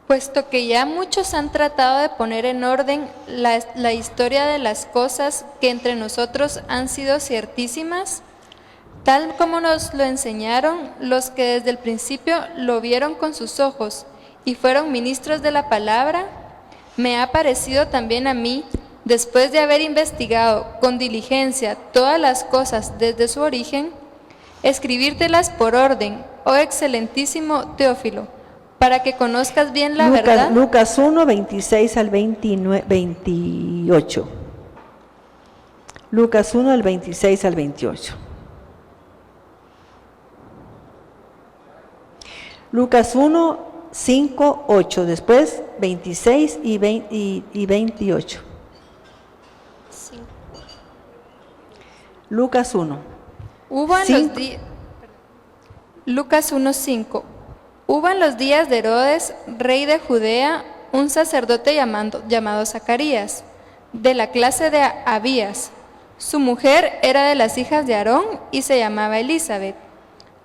Puesto que ya muchos han tratado de poner en orden la historia de las cosas que entre nosotros han sido ciertísimas, tal como nos lo enseñaron los que desde el principio lo vieron con sus ojos y fueron ministros de la palabra, me ha parecido también a mí, después de haber investigado con diligencia todas las cosas desde su origen, escribírtelas por orden, oh excelentísimo Teófilo, para que conozcas bien la verdad. Lucas 1, 26 al 28. Lucas 1, del 26 al 28. Lucas 1, 5, 8, después 26 y 28. Lucas 1. Lucas 1:5. Hubo en los días de Herodes, rey de Judea, un sacerdote llamado Zacarías, de la clase de Abías. Su mujer era de las hijas de Aarón y se llamaba Elizabeth.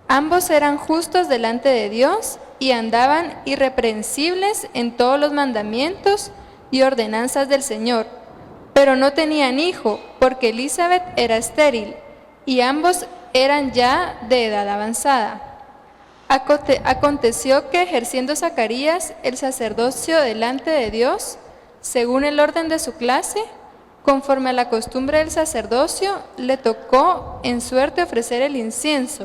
Ambos eran justos delante de Dios y andaban irreprensibles en todos los mandamientos y ordenanzas del Señor, pero no tenían hijo, porque Elizabeth era estéril, y ambos eran ya de edad avanzada. Aconteció que ejerciendo Zacarías el sacerdocio delante de Dios, según el orden de su clase, conforme a la costumbre del sacerdocio, le tocó en suerte ofrecer el incienso,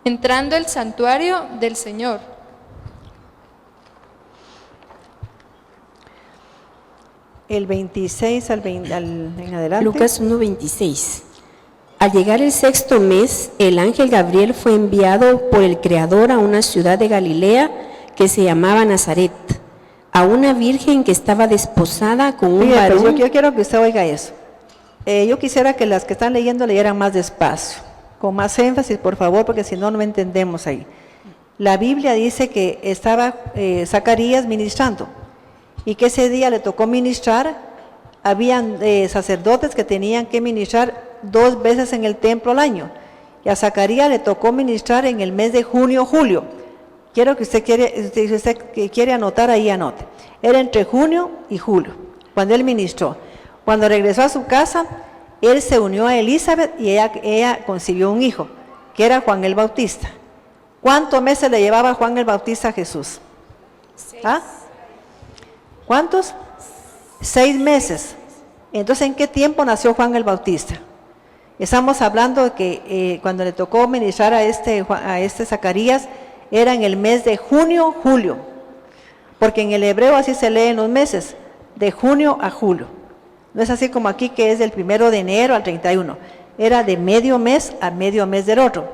entrando el santuario del Señor. El 26 en adelante. Lucas 1:26. Al llegar el 6º mes, el ángel Gabriel fue enviado por el Creador a una ciudad de Galilea que se llamaba Nazaret, a una virgen que estaba desposada con un varón. Yo quiero que usted oiga eso. Yo quisiera que las que están leyendo leyeran más despacio, con más énfasis, por favor, porque si no, no entendemos ahí. La Biblia dice que estaba Zacarías ministrando y que ese día le tocó ministrar. Habían sacerdotes que tenían que ministrar 2 veces en el templo al año, y a Zacarías le tocó ministrar en el mes de junio, julio. Quiero que usted quiere anotar ahí, anote. Era entre junio y julio, cuando él ministró. Cuando regresó a su casa, él se unió a Elizabeth y ella concibió un hijo, que era Juan el Bautista. ¿Cuántos meses le llevaba Juan el Bautista a Jesús? 6. ¿Ah? ¿Cuántos? 6 meses. Entonces, ¿en qué tiempo nació Juan el Bautista? Estamos hablando de que cuando le tocó ministrar a este Zacarías, era en el mes de junio, julio, porque en el hebreo así se leen los meses, de junio a julio. No es así como aquí que es del 1 de enero al 31, era de medio mes a medio mes del otro.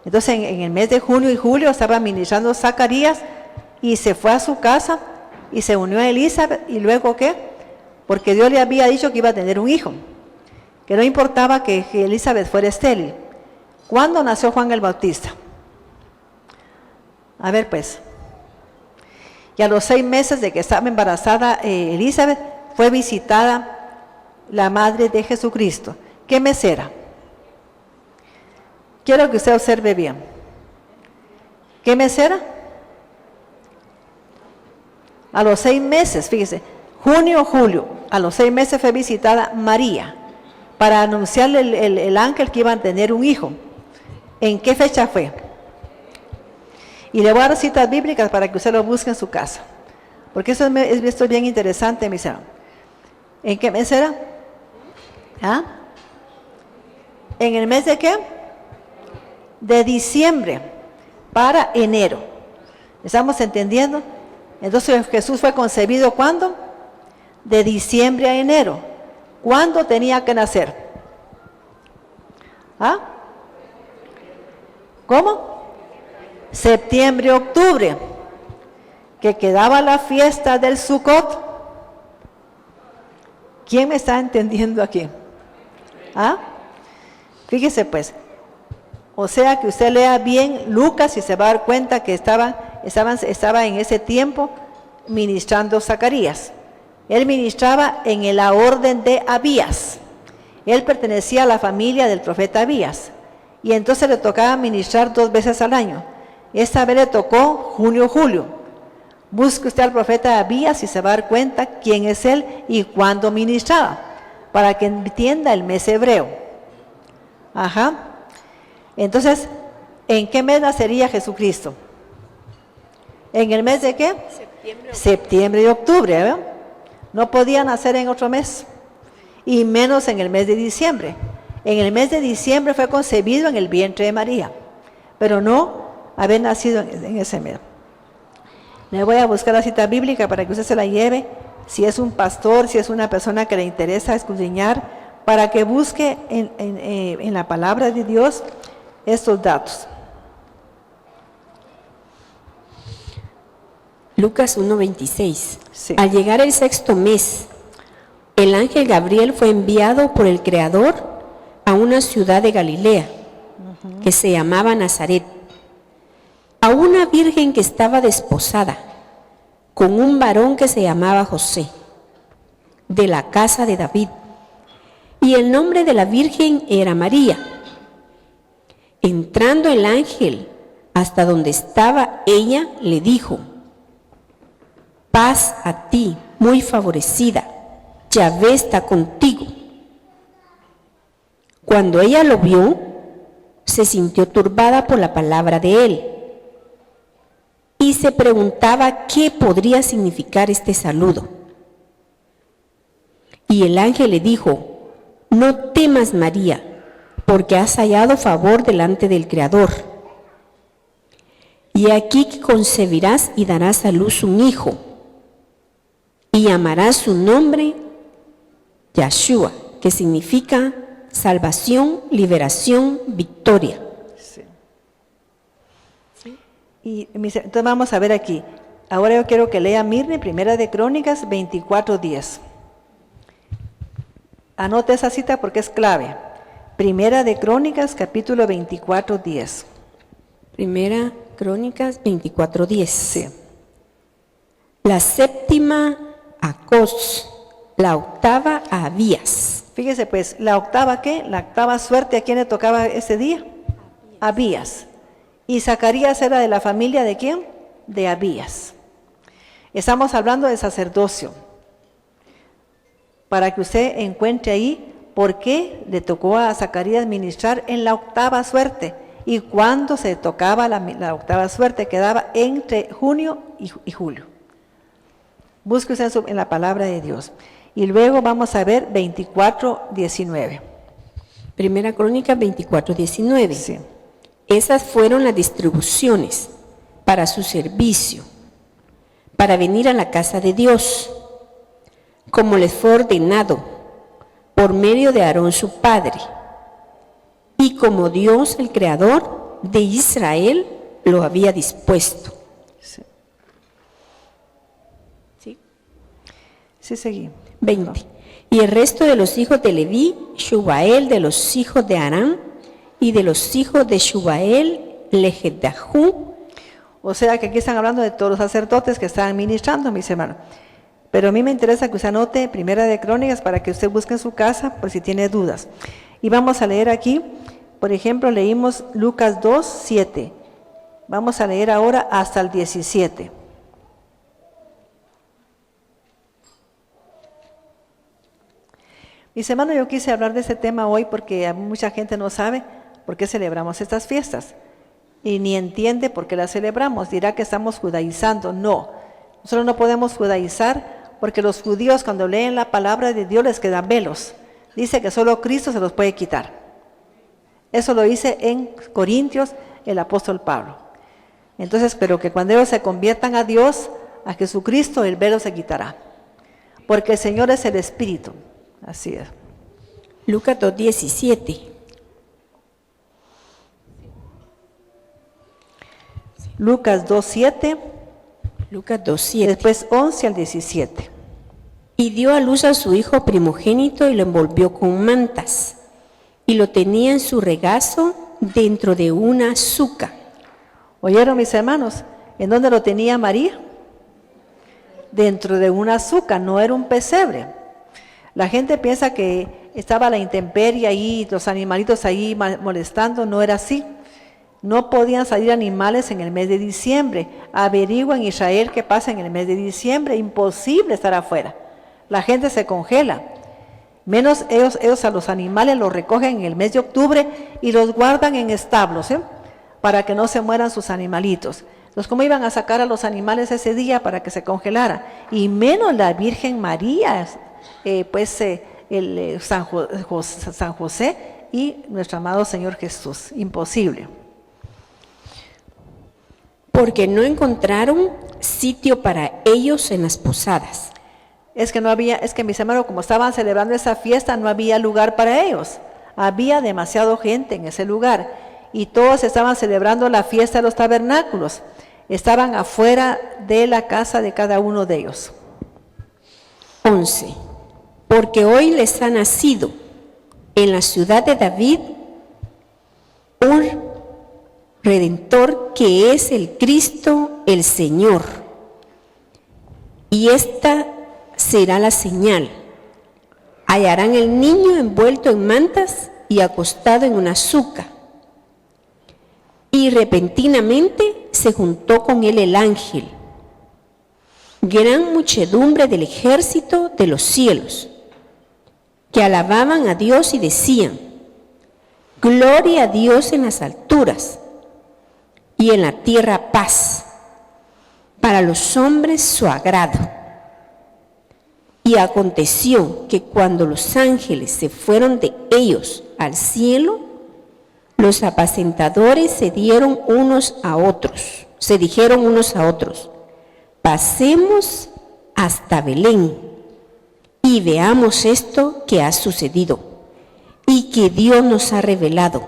Entonces en el mes de junio y julio estaba ministrando Zacarías y se fue a su casa y se unió a Elizabeth. ¿Y luego qué? Porque Dios le había dicho que iba a tener un hijo, que no importaba que Elizabeth fuera estéril. ¿Cuándo nació Juan el Bautista? A ver pues. Y a los 6 meses de que estaba embarazada Elizabeth, fue visitada la madre de Jesucristo. ¿Qué mes era? Quiero que usted observe bien. ¿Qué mes era? A los 6 meses, fíjese, junio, julio, a los 6 meses fue visitada María para anunciarle el ángel que iba a tener un hijo. ¿En qué fecha fue? Y le voy a dar citas bíblicas para que usted lo busque en su casa, porque esto es bien interesante, mis hermanos. ¿En qué mes era? ¿Ah? ¿En el mes de qué? De diciembre para enero. ¿Estamos entendiendo? Entonces Jesús fue concebido ¿cuándo? De diciembre a enero. ¿Cuándo tenía que nacer? ¿Ah? ¿Cómo? Septiembre, octubre, que quedaba la fiesta del Sukkot. ¿Quién me está entendiendo aquí? ¿Ah? Fíjese pues, o sea que usted lea bien Lucas y se va a dar cuenta que estaba en ese tiempo ministrando Zacarías. Él ministraba en la orden de Abías. Él pertenecía a la familia del profeta Abías. Y entonces le tocaba ministrar 2 veces al año. Esta vez le tocó junio-julio. Busque usted al profeta Abías y se va a dar cuenta quién es él y cuándo ministraba, para que entienda el mes hebreo. Ajá. Entonces, ¿en qué mes nacería Jesucristo? ¿En el mes de qué? Septiembre y octubre, ¿verdad? No podía nacer en otro mes, y menos en el mes de diciembre. En el mes de diciembre fue concebido en el vientre de María, pero no haber nacido en ese mes. Le voy a buscar la cita bíblica para que usted se la lleve, si es un pastor, si es una persona que le interesa escudriñar, para que busque en la palabra de Dios estos datos. Lucas 1:26. Sí. Al llegar el 6º mes, el ángel Gabriel fue enviado por el Creador a una ciudad de Galilea, que se llamaba Nazaret, a una virgen que estaba desposada con un varón que se llamaba José, de la casa de David, y el nombre de la virgen era María. Entrando el ángel hasta donde estaba ella, le dijo: paz a ti, muy favorecida, Yahvé está contigo. Cuando ella lo vio, se sintió turbada por la palabra de él y se preguntaba qué podría significar este saludo. Y el ángel le dijo: no temas, María, porque has hallado favor delante del Creador. Y aquí que concebirás y darás a luz un hijo, y llamarás su nombre Yahshua, que significa salvación, liberación, victoria. Sí. Y entonces vamos a ver aquí. Ahora yo quiero que lea Mirne, Primera de Crónicas 24:10. Anote esa cita porque es clave. Primera de Crónicas, capítulo 24:10. Primera Crónicas 24:10. Sí. La 7ª a Cos, la 8ª a Abías. Fíjese pues, la 8ª ¿qué? La 8ª suerte, ¿a quién le tocaba ese día? Abías. Y Zacarías era de la familia ¿de quién? De Abías. Estamos hablando de sacerdocio. Para que usted encuentre ahí por qué le tocó a Zacarías ministrar en la 8ª suerte y cuándo se tocaba la 8ª suerte, quedaba entre junio y julio. Busque usted en la palabra de Dios. Y luego vamos a ver 24:19. Primera Crónica 24:19. Sí. Esas fueron las distribuciones para su servicio, para venir a la casa de Dios, como les fue ordenado por medio de Aarón su padre, y como Dios, el Creador de Israel, lo había dispuesto. Sí. ¿Sí? Sí, seguí. 20. Y el resto de los hijos de Leví, Shubael de los hijos de Aram, y de los hijos de Shubael, Lejedajú. O sea que aquí están hablando de todos los sacerdotes que estaban ministrando, mis hermanos. Pero a mí me interesa que usted anote Primera de Crónicas para que usted busque en su casa por si tiene dudas. Y vamos a leer aquí, por ejemplo, leímos Lucas 2:7. Vamos a leer ahora hasta el 17. Mis hermanos, yo quise hablar de este tema hoy porque mucha gente no sabe por qué celebramos estas fiestas y ni entiende por qué las celebramos. Dirá que estamos judaizando. No, nosotros no podemos judaizar porque los judíos cuando leen la palabra de Dios les quedan velos. Dice que solo Cristo se los puede quitar. Eso lo dice en Corintios el apóstol Pablo. Entonces, pero que cuando ellos se conviertan a Dios, a Jesucristo, el velo se quitará. Porque el Señor es el Espíritu. Así es. Lucas 2:17. Lucas 2:7. Lucas 2:7. Después 11 al 17. Y dio a luz a su hijo primogénito y lo envolvió con mantas, y lo tenía en su regazo dentro de una suca. ¿Oyeron, mis hermanos? ¿En dónde lo tenía María? Dentro de una suca, no era un pesebre. La gente piensa que estaba la intemperie ahí, los animalitos ahí molestando, no era así. No podían salir animales en el mes de diciembre. Averigua en Israel qué pasa en el mes de diciembre, imposible estar afuera. La gente se congela. Menos ellos a los animales los recogen en el mes de octubre y los guardan en establos, para que no se mueran sus animalitos. Entonces, ¿cómo iban a sacar a los animales ese día para que se congelara? Y menos la Virgen María, San José y nuestro amado Señor Jesús. Imposible. Porque no encontraron sitio para ellos en las posadas. Es que mis hermanos, como estaban celebrando esa fiesta, no había lugar para ellos. Había demasiada gente en ese lugar y todos estaban celebrando la fiesta de los tabernáculos. Estaban afuera de la casa de cada uno de ellos. 11. Porque hoy les ha nacido en la ciudad de David un Redentor, que es el Cristo, el Señor. Y esta será la señal: hallarán el niño envuelto en mantas y acostado en una suca. Y repentinamente se juntó con él el ángel, gran muchedumbre del ejército de los cielos, que alababan a Dios y decían: Gloria a Dios en las alturas, y en la tierra paz, para los hombres su agrado. Y aconteció que cuando los ángeles se fueron de ellos al cielo, los apacentadores se dijeron unos a otros, pasemos hasta Belén y veamos esto que ha sucedido y que Dios nos ha revelado.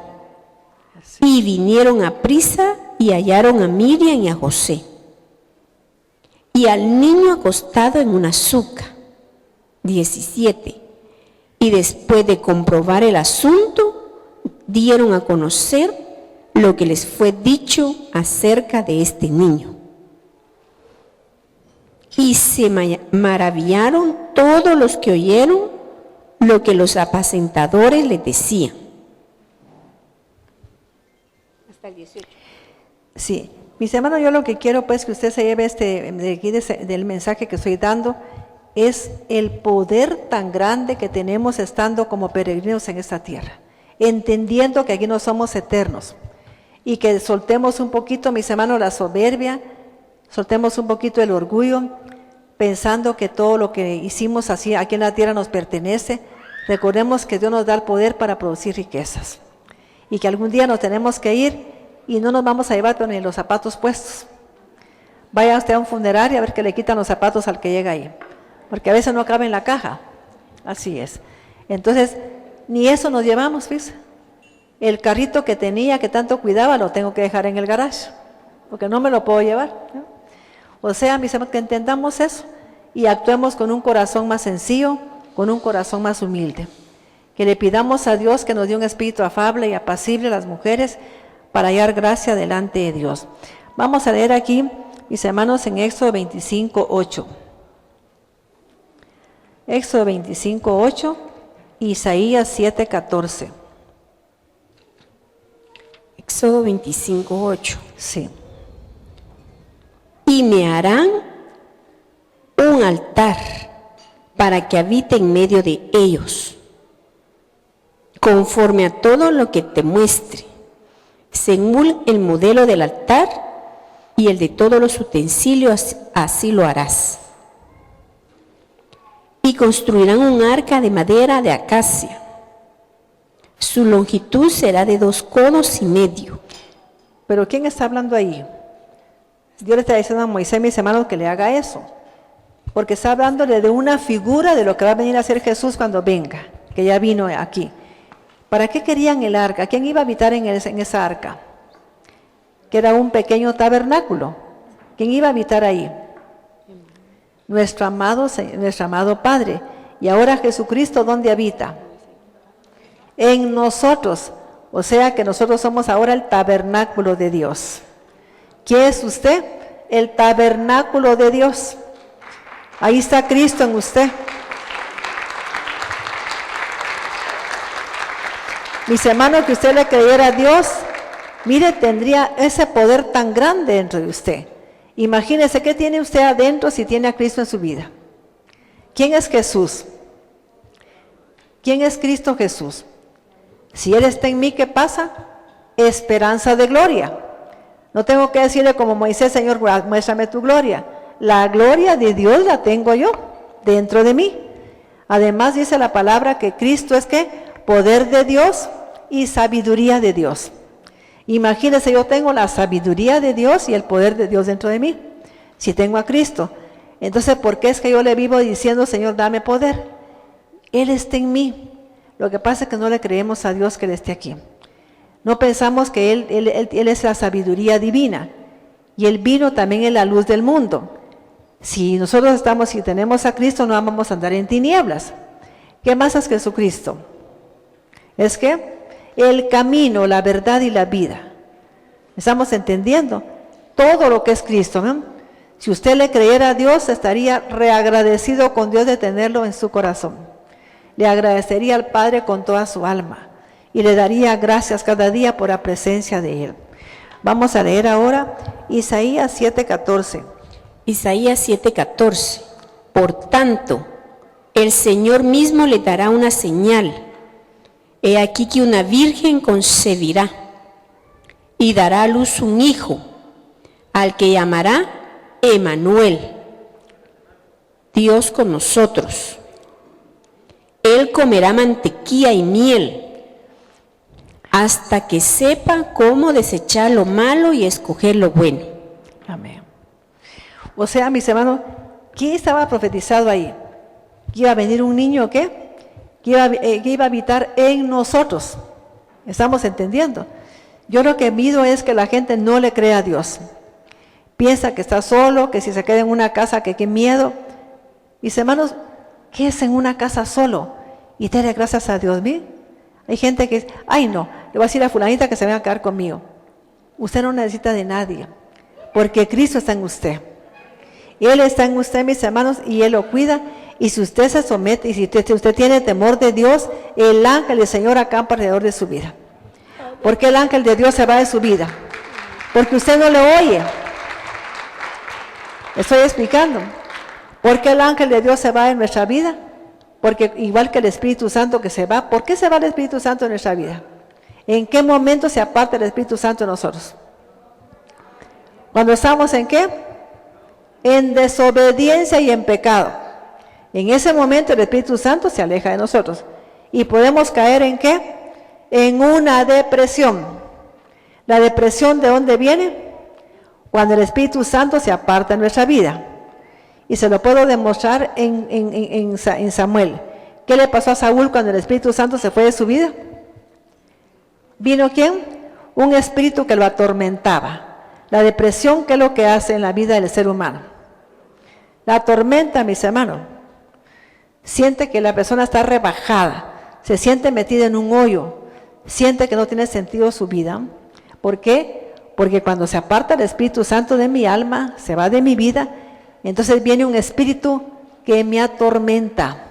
Y vinieron a prisa y hallaron a Miriam y a José y al niño acostado en una suca. 17. Y después de comprobar el asunto, dieron a conocer lo que les fue dicho acerca de este niño. Y se maravillaron todos los que oyeron lo que los apacentadores les decían. Hasta el 18. Sí, mis hermanos, yo lo que quiero pues que usted se lleve del mensaje que estoy dando es el poder tan grande que tenemos estando como peregrinos en esta tierra, entendiendo que aquí no somos eternos y que soltemos un poquito, mis hermanos, la soberbia, soltemos un poquito el orgullo, pensando que todo lo que hicimos así aquí en la tierra nos pertenece. Recordemos que Dios nos da el poder para producir riquezas y que algún día nos tenemos que ir y no nos vamos a llevar con los zapatos puestos. Vaya usted a un funerario a ver que le quitan los zapatos al que llega ahí, porque a veces no cabe en la caja. Así es. Entonces, ni eso nos llevamos, fíjese. El carrito que tenía, que tanto cuidaba, lo tengo que dejar en el garage, porque no me lo puedo llevar, ¿no? O sea, mis hermanos, que entendamos eso y actuemos con un corazón más sencillo, con un corazón más humilde. Que le pidamos a Dios que nos dé un espíritu afable y apacible a las mujeres para hallar gracia delante de Dios. Vamos a leer aquí, mis hermanos, en Éxodo 25:8. Éxodo 25:8, Isaías 7:14. Éxodo 25:8. Sí. Y me harán un altar para que habite en medio de ellos, conforme a todo lo que te muestre, según el modelo del altar y el de todos los utensilios, así lo harás. Y construirán un arca de madera de acacia. Su longitud será de 2 codos y medio. Pero ¿quién está hablando ahí? Dios le está diciendo a Moisés, mis hermanos, que le haga eso. Porque está hablándole de una figura de lo que va a venir a hacer Jesús cuando venga, que ya vino aquí. ¿Para qué querían el arca? ¿Quién iba a habitar en esa arca? Que era un pequeño tabernáculo. ¿Quién iba a habitar ahí? nuestro amado Padre. Y ahora Jesucristo, ¿dónde habita? En nosotros. O sea que nosotros somos ahora el tabernáculo de Dios. ¿Quién es usted? El tabernáculo de Dios. Ahí está Cristo en usted. Mis hermanos, que usted le creyera a Dios, mire, tendría ese poder tan grande dentro de usted. Imagínese qué tiene usted adentro si tiene a Cristo en su vida. ¿Quién es Jesús? ¿Quién es Cristo Jesús? Si Él está en mí, ¿qué pasa? Esperanza de gloria. No tengo que decirle como Moisés, Señor, muéstrame tu gloria. La gloria de Dios la tengo yo dentro de mí. Además dice la palabra que Cristo es ¿qué? Poder de Dios y sabiduría de Dios. Imagínense, yo tengo la sabiduría de Dios y el poder de Dios dentro de mí. Si tengo a Cristo. Entonces, ¿por qué es que yo le vivo diciendo, Señor, dame poder? Él está en mí. Lo que pasa es que no le creemos a Dios que Él esté aquí. No pensamos que Él es la sabiduría divina. Y Él vino también en la luz del mundo. Si nosotros si tenemos a Cristo, no vamos a andar en tinieblas. ¿Qué más es Jesucristo? Es que el camino, la verdad y la vida. ¿Estamos entendiendo? Todo lo que es Cristo, ¿no? Si usted le creyera a Dios, estaría reagradecido con Dios de tenerlo en su corazón. Le agradecería al Padre con toda su alma y le daría gracias cada día por la presencia de Él. Vamos a leer ahora Isaías 7:14. Isaías 7:14. Por tanto, el Señor mismo le dará una señal. He aquí que una virgen concebirá y dará a luz un hijo, al que llamará Emanuel, Dios con nosotros. Él comerá mantequilla y miel hasta que sepa cómo desechar lo malo y escoger lo bueno. Amén. O sea, mis hermanos, ¿quién estaba profetizado ahí? ¿Que iba a venir un niño qué? Que iba a habitar en nosotros. ¿Estamos entendiendo? Yo lo que mido es que la gente no le cree a Dios. Piensa que está solo, que si se queda en una casa, que qué miedo. Mis hermanos, ¿qué es en una casa solo? Y darle gracias a Dios. ¿Bien? Hay gente que dice, ay no, le voy a decir a fulanita que se venga a quedar conmigo. Usted no necesita de nadie, porque Cristo está en usted. Él está en usted, mis hermanos, y Él lo cuida. Y si usted se somete, y si usted tiene temor de Dios, el ángel del Señor acampa alrededor de su vida. ¿Por qué el ángel de Dios se va de su vida? Porque usted no le oye. Estoy explicando. ¿Por qué el ángel de Dios se va en nuestra vida? Porque igual que el Espíritu Santo que se va, ¿por qué se va el Espíritu Santo en nuestra vida? ¿En qué momento se aparta el Espíritu Santo de nosotros? ¿Cuando estamos en qué? En desobediencia y en pecado. En ese momento el Espíritu Santo se aleja de nosotros. ¿Y podemos caer en qué? En una depresión. ¿La depresión de dónde viene? Cuando el Espíritu Santo se aparta de nuestra vida. Y se lo puedo demostrar en Samuel. ¿Qué le pasó a Saúl cuando el Espíritu Santo se fue de su vida? ¿Vino quién? Un espíritu que lo atormentaba. La depresión, ¿qué es lo que hace en la vida del ser humano? La atormenta, mis hermanos. Siente que la persona está rebajada, se siente metida en un hoyo, siente que no tiene sentido su vida. ¿Por qué? Porque cuando se aparta el Espíritu Santo de mi alma, se va de mi vida, entonces viene un espíritu que me atormenta.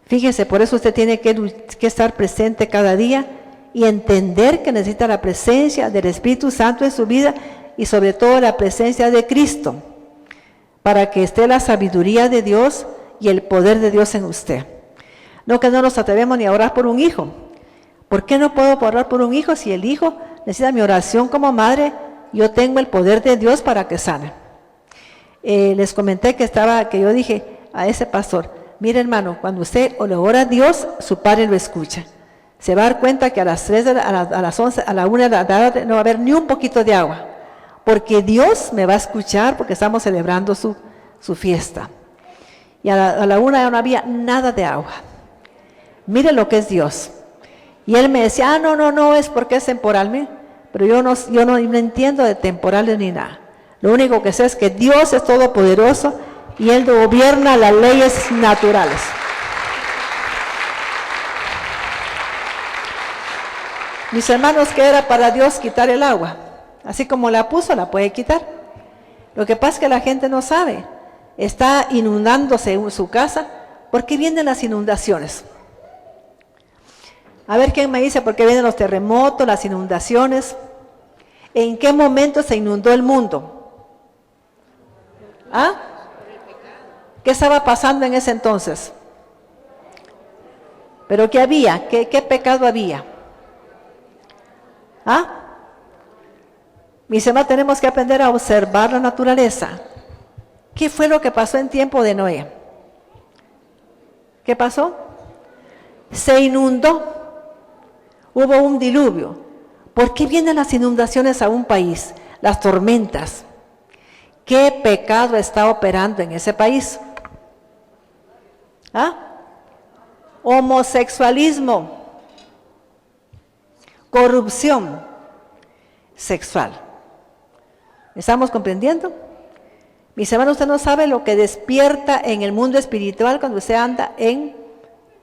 Fíjese, por eso usted tiene que estar presente cada día y entender que necesita la presencia del Espíritu Santo en su vida y sobre todo la presencia de Cristo, para que esté la sabiduría de Dios y el poder de Dios en usted. No que no nos atrevemos ni a orar por un hijo. ¿Por qué no puedo orar por un hijo si el hijo necesita mi oración como madre? Yo tengo el poder de Dios para que sane. Les comenté que yo dije a ese pastor, mire hermano, cuando usted le ora a Dios, su padre lo escucha. Se va a dar cuenta que a las 3, a las 11, a la 1 de la tarde no va a haber ni un poquito de agua, porque Dios me va a escuchar porque estamos celebrando su fiesta. Y a la 1 ya no había nada de agua. Mire lo que es Dios. Y él me decía, no, es porque es temporal. Pero yo no entiendo de temporales ni nada. Lo único que sé es que Dios es todopoderoso y Él gobierna las leyes naturales. Mis hermanos, ¿qué era para Dios quitar el agua? Así como la puso, la puede quitar. Lo que pasa es que la gente no sabe. Está inundándose su casa. ¿Por qué vienen las inundaciones? A ver quién me dice por qué vienen los terremotos, las inundaciones. ¿En qué momento se inundó el mundo? ¿Ah? ¿Qué estaba pasando en ese entonces? ¿Pero qué había? ¿Qué pecado había? ¿Ah? Mis hermanos, tenemos que aprender a observar la naturaleza. ¿Qué fue lo que pasó en tiempo de Noé? ¿Qué pasó? Se inundó. Hubo un diluvio. ¿Por qué vienen las inundaciones a un país? Las tormentas. ¿Qué pecado está operando en ese país? ¿Ah? Homosexualismo. Corrupción sexual. ¿Estamos comprendiendo? Mis hermanos, usted no sabe lo que despierta en el mundo espiritual cuando usted anda en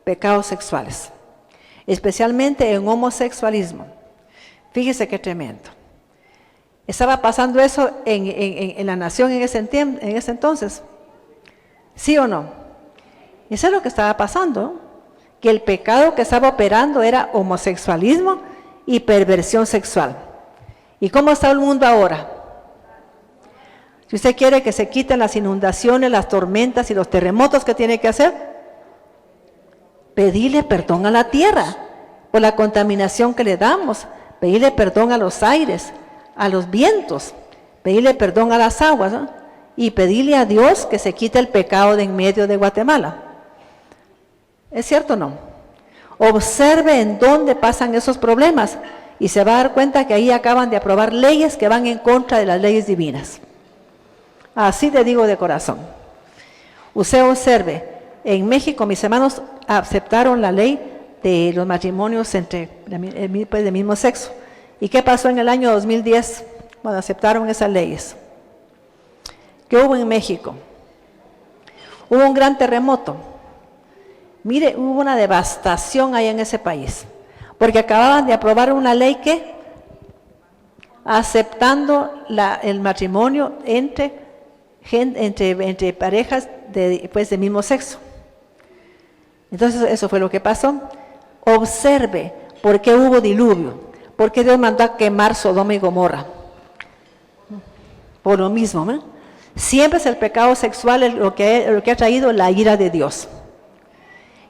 pecados sexuales, especialmente en homosexualismo. Fíjese qué tremendo. ¿Estaba pasando eso en la nación en ese entonces? ¿Sí o no? Eso es lo que estaba pasando, que el pecado que estaba operando era homosexualismo y perversión sexual. ¿Y cómo está el mundo ahora? Si usted quiere que se quiten las inundaciones, las tormentas y los terremotos, ¿qué tiene que hacer? Pedirle perdón a la tierra por la contaminación que le damos, pedirle perdón a los aires, a los vientos, pedirle perdón a las aguas, ¿no? Y pedirle a Dios que se quite el pecado de en medio de Guatemala. ¿Es cierto o no? Observe en dónde pasan esos problemas y se va a dar cuenta que ahí acaban de aprobar leyes que van en contra de las leyes divinas. Así le digo de corazón. Usted observe, en México mis hermanos aceptaron la ley de los matrimonios entre pues, del mismo sexo. ¿Y qué pasó en el año 2010 cuando aceptaron esas leyes? ¿Qué hubo en México? Hubo un gran terremoto. Mire, hubo una devastación ahí en ese país, porque acababan de aprobar una ley que aceptando el matrimonio entre parejas del mismo sexo. Entonces eso fue lo que pasó. Observe por qué hubo diluvio, por qué Dios mandó a quemar Sodoma y Gomorra. Por lo mismo, ¿no? Siempre es el pecado sexual lo que ha traído la ira de Dios.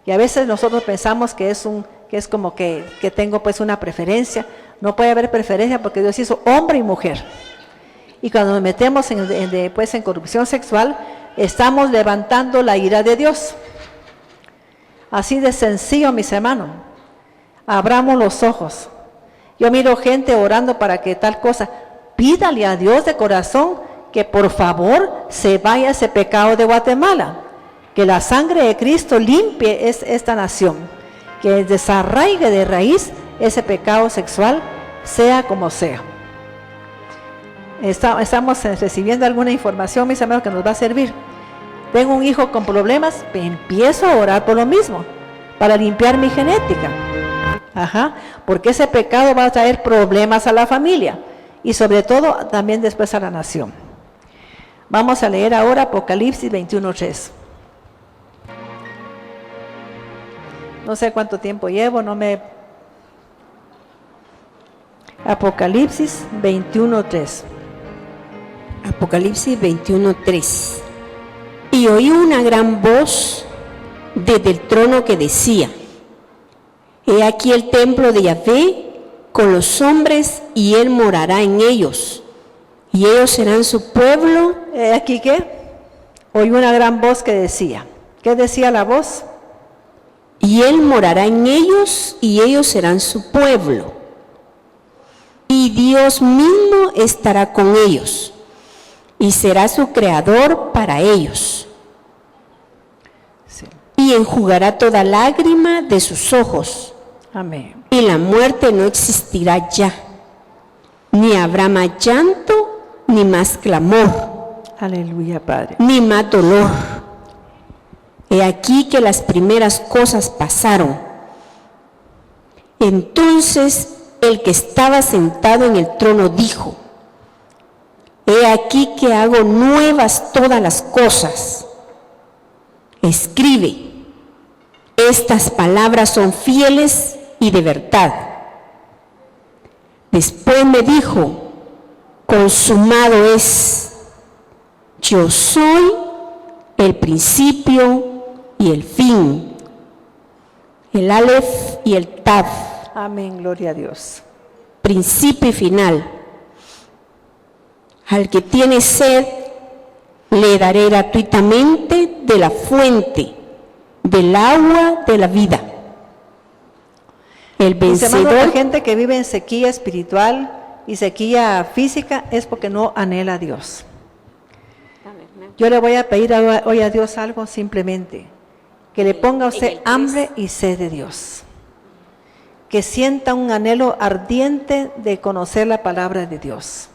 Y a veces nosotros pensamos que es como que tengo pues una preferencia. No puede haber preferencia porque Dios hizo hombre y mujer. Y cuando nos metemos en corrupción sexual, estamos levantando la ira de Dios. Así de sencillo, mis hermanos. Abramos los ojos. Yo miro gente orando para que tal cosa. Pídale a Dios de corazón que por favor se vaya ese pecado de Guatemala. Que la sangre de Cristo limpie esta nación. Que desarraigue de raíz ese pecado sexual, sea como sea. Estamos recibiendo alguna información, mis hermanos, que nos va a servir. Tengo un hijo con problemas, empiezo a orar por lo mismo, para limpiar mi genética. Porque ese pecado va a traer problemas a la familia y sobre todo también después a la nación. Vamos a leer ahora Apocalipsis 21:3. No sé cuánto tiempo llevo, Apocalipsis 21:3. Apocalipsis 21:3. Y oí una gran voz desde el trono que decía: He aquí el templo de Yahvé con los hombres, y él morará en ellos, y ellos serán su pueblo. ¿Aquí qué? Oí una gran voz que decía. ¿Qué decía la voz? Y él morará en ellos, y ellos serán su pueblo. Y Dios mismo estará con ellos, y será su creador para ellos. Sí. Y enjugará toda lágrima de sus ojos. Amén. Y la muerte no existirá ya, ni habrá más llanto, ni más clamor. Aleluya, Padre. ni más dolor. He aquí que las primeras cosas pasaron. Entonces el que estaba sentado en el trono dijo: He aquí que hago nuevas todas las cosas. Escribe, estas palabras son fieles y de verdad. Después me dijo: consumado es. Yo soy el principio y el fin, el Aleph y el Tav, Amén, gloria a Dios. principio y final. Al que tiene sed, le daré gratuitamente de la fuente del agua de la vida. El Mis hermanos, la vencedor, gente que vive en sequía espiritual y sequía física es porque no anhela a Dios. Yo le voy a pedir hoy a Dios algo simplemente, que le ponga a usted hambre y sed de Dios, que sienta un anhelo ardiente de conocer la palabra de Dios.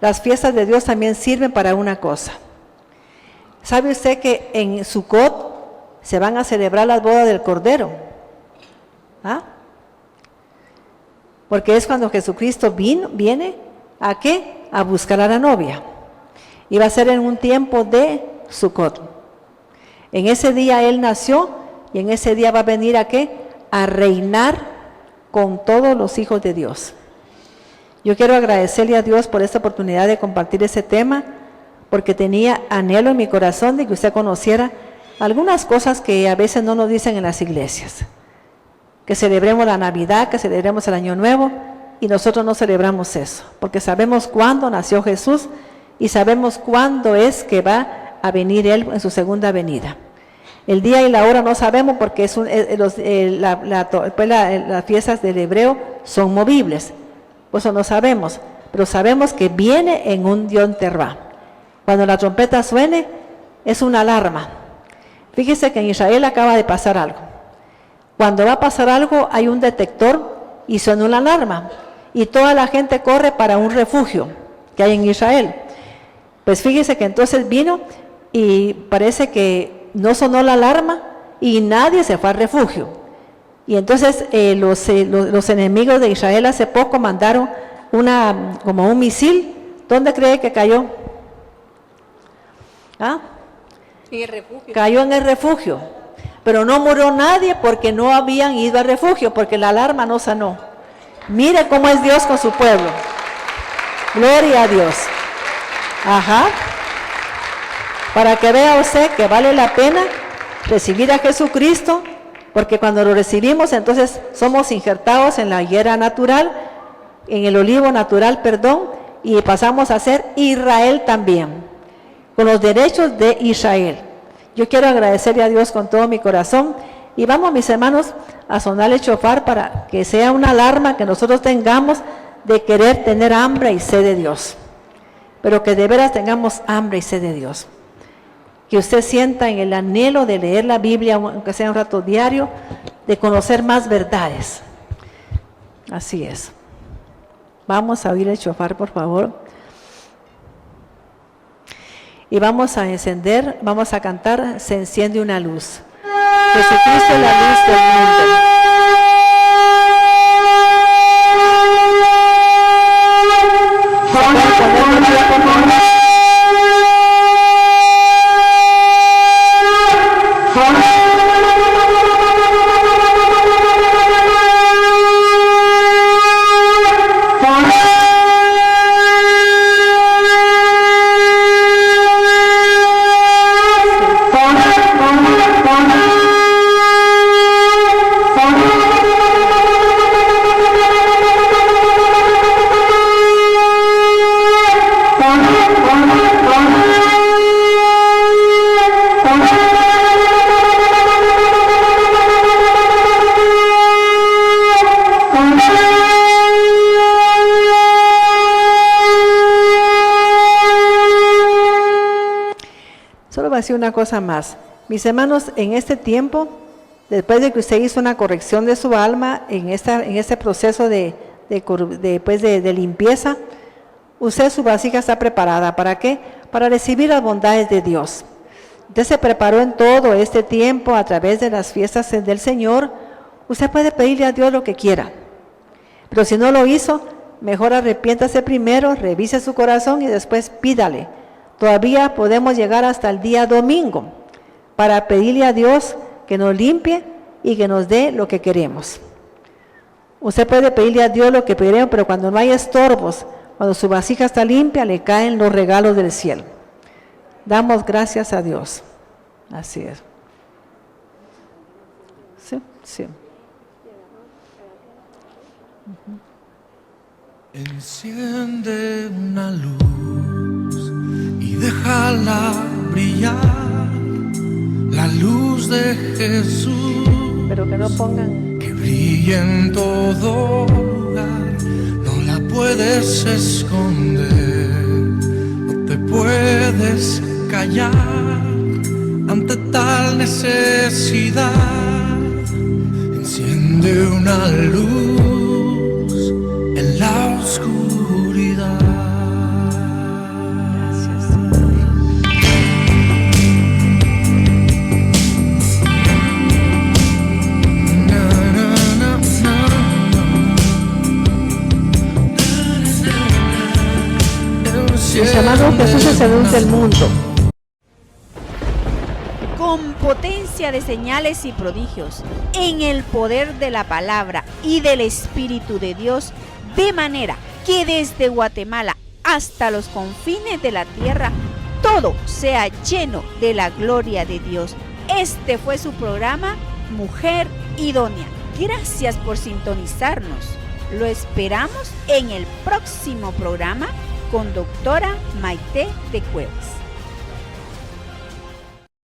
Las fiestas de Dios también sirven para una cosa. ¿Sabe usted que en Sucot se van a celebrar las bodas del Cordero? ¿Ah? Porque es cuando Jesucristo viene, ¿a qué? A buscar a la novia. Y va a ser en un tiempo de Sucot. En ese día Él nació y en ese día va a venir ¿a qué? A reinar con todos los hijos de Dios. Yo quiero agradecerle a Dios por esta oportunidad de compartir ese tema, porque tenía anhelo en mi corazón de que usted conociera algunas cosas que a veces no nos dicen en las iglesias. Que celebremos la Navidad, que celebremos el Año Nuevo, y nosotros no celebramos eso, porque sabemos cuándo nació Jesús y sabemos cuándo es que va a venir Él en su segunda venida. El día y la hora no sabemos porque las fiestas del hebreo son movibles, por eso no sabemos, pero sabemos que viene en un Yom Teruah. Cuando la trompeta suene, es una alarma. Fíjese que en Israel acaba de pasar algo. Cuando va a pasar algo, hay un detector y suena una alarma. Y toda la gente corre para un refugio que hay en Israel. Pues fíjese que entonces vino y parece que no sonó la alarma y nadie se fue al refugio. Y entonces los enemigos de Israel hace poco mandaron como un misil. ¿Dónde cree que cayó? ¿Ah? en el refugio. Cayó en el refugio, pero no murió nadie porque no habían ido al refugio, porque la alarma no sonó. Mire cómo es Dios con su pueblo. Gloria a Dios. Ajá. Para que vea usted que vale la pena recibir a Jesucristo, porque cuando lo recibimos, entonces somos injertados en la higuera natural, en el olivo natural, y pasamos a ser Israel también, con los derechos de Israel. Yo quiero agradecerle a Dios con todo mi corazón, y vamos, mis hermanos, a sonar el shofar para que sea una alarma que nosotros tengamos de querer tener hambre y sed de Dios, pero que de veras tengamos hambre y sed de Dios. Que usted sienta en el anhelo de leer la Biblia, aunque sea un rato diario, de conocer más verdades. Así es. Vamos a oír el shofar, por favor. Y vamos a encender, vamos a cantar, se enciende una luz. Jesucristo es la luz del mundo. Una cosa más, mis hermanos, en este tiempo, después de que usted hizo una corrección de su alma en este proceso de limpieza, usted, su vasija está preparada. ¿Para qué? para recibir las bondades de Dios. Usted se preparó en todo este tiempo a través de las fiestas del Señor. Usted puede pedirle a Dios lo que quiera. Pero si no lo hizo, mejor arrepiéntase primero, revise su corazón y después pídale. Todavía podemos llegar hasta el día domingo para pedirle a Dios que nos limpie y que nos dé lo que queremos. Usted puede pedirle a Dios lo que queremos, pero cuando no hay estorbos, cuando su vasija está limpia, le caen los regalos del cielo. Damos gracias a Dios. Así es. Sí, sí. Enciende una luz y déjala brillar, la luz de Jesús. Pero que no pongan. Que brille en todo lugar, no la puedes esconder, no te puedes callar ante tal necesidad. Enciende una luz en la oscuridad. Gracias, Señor. Mis hermanos, Jesús es el luz del mundo. Con potencia de señales y prodigios, en el poder de la palabra y del Espíritu de Dios, de manera que desde Guatemala hasta los confines de la tierra, todo sea lleno de la gloria de Dios. Este fue su programa, Mujer Idónea. Gracias por sintonizarnos. Lo esperamos en el próximo programa con doctora Maite de Cuevas.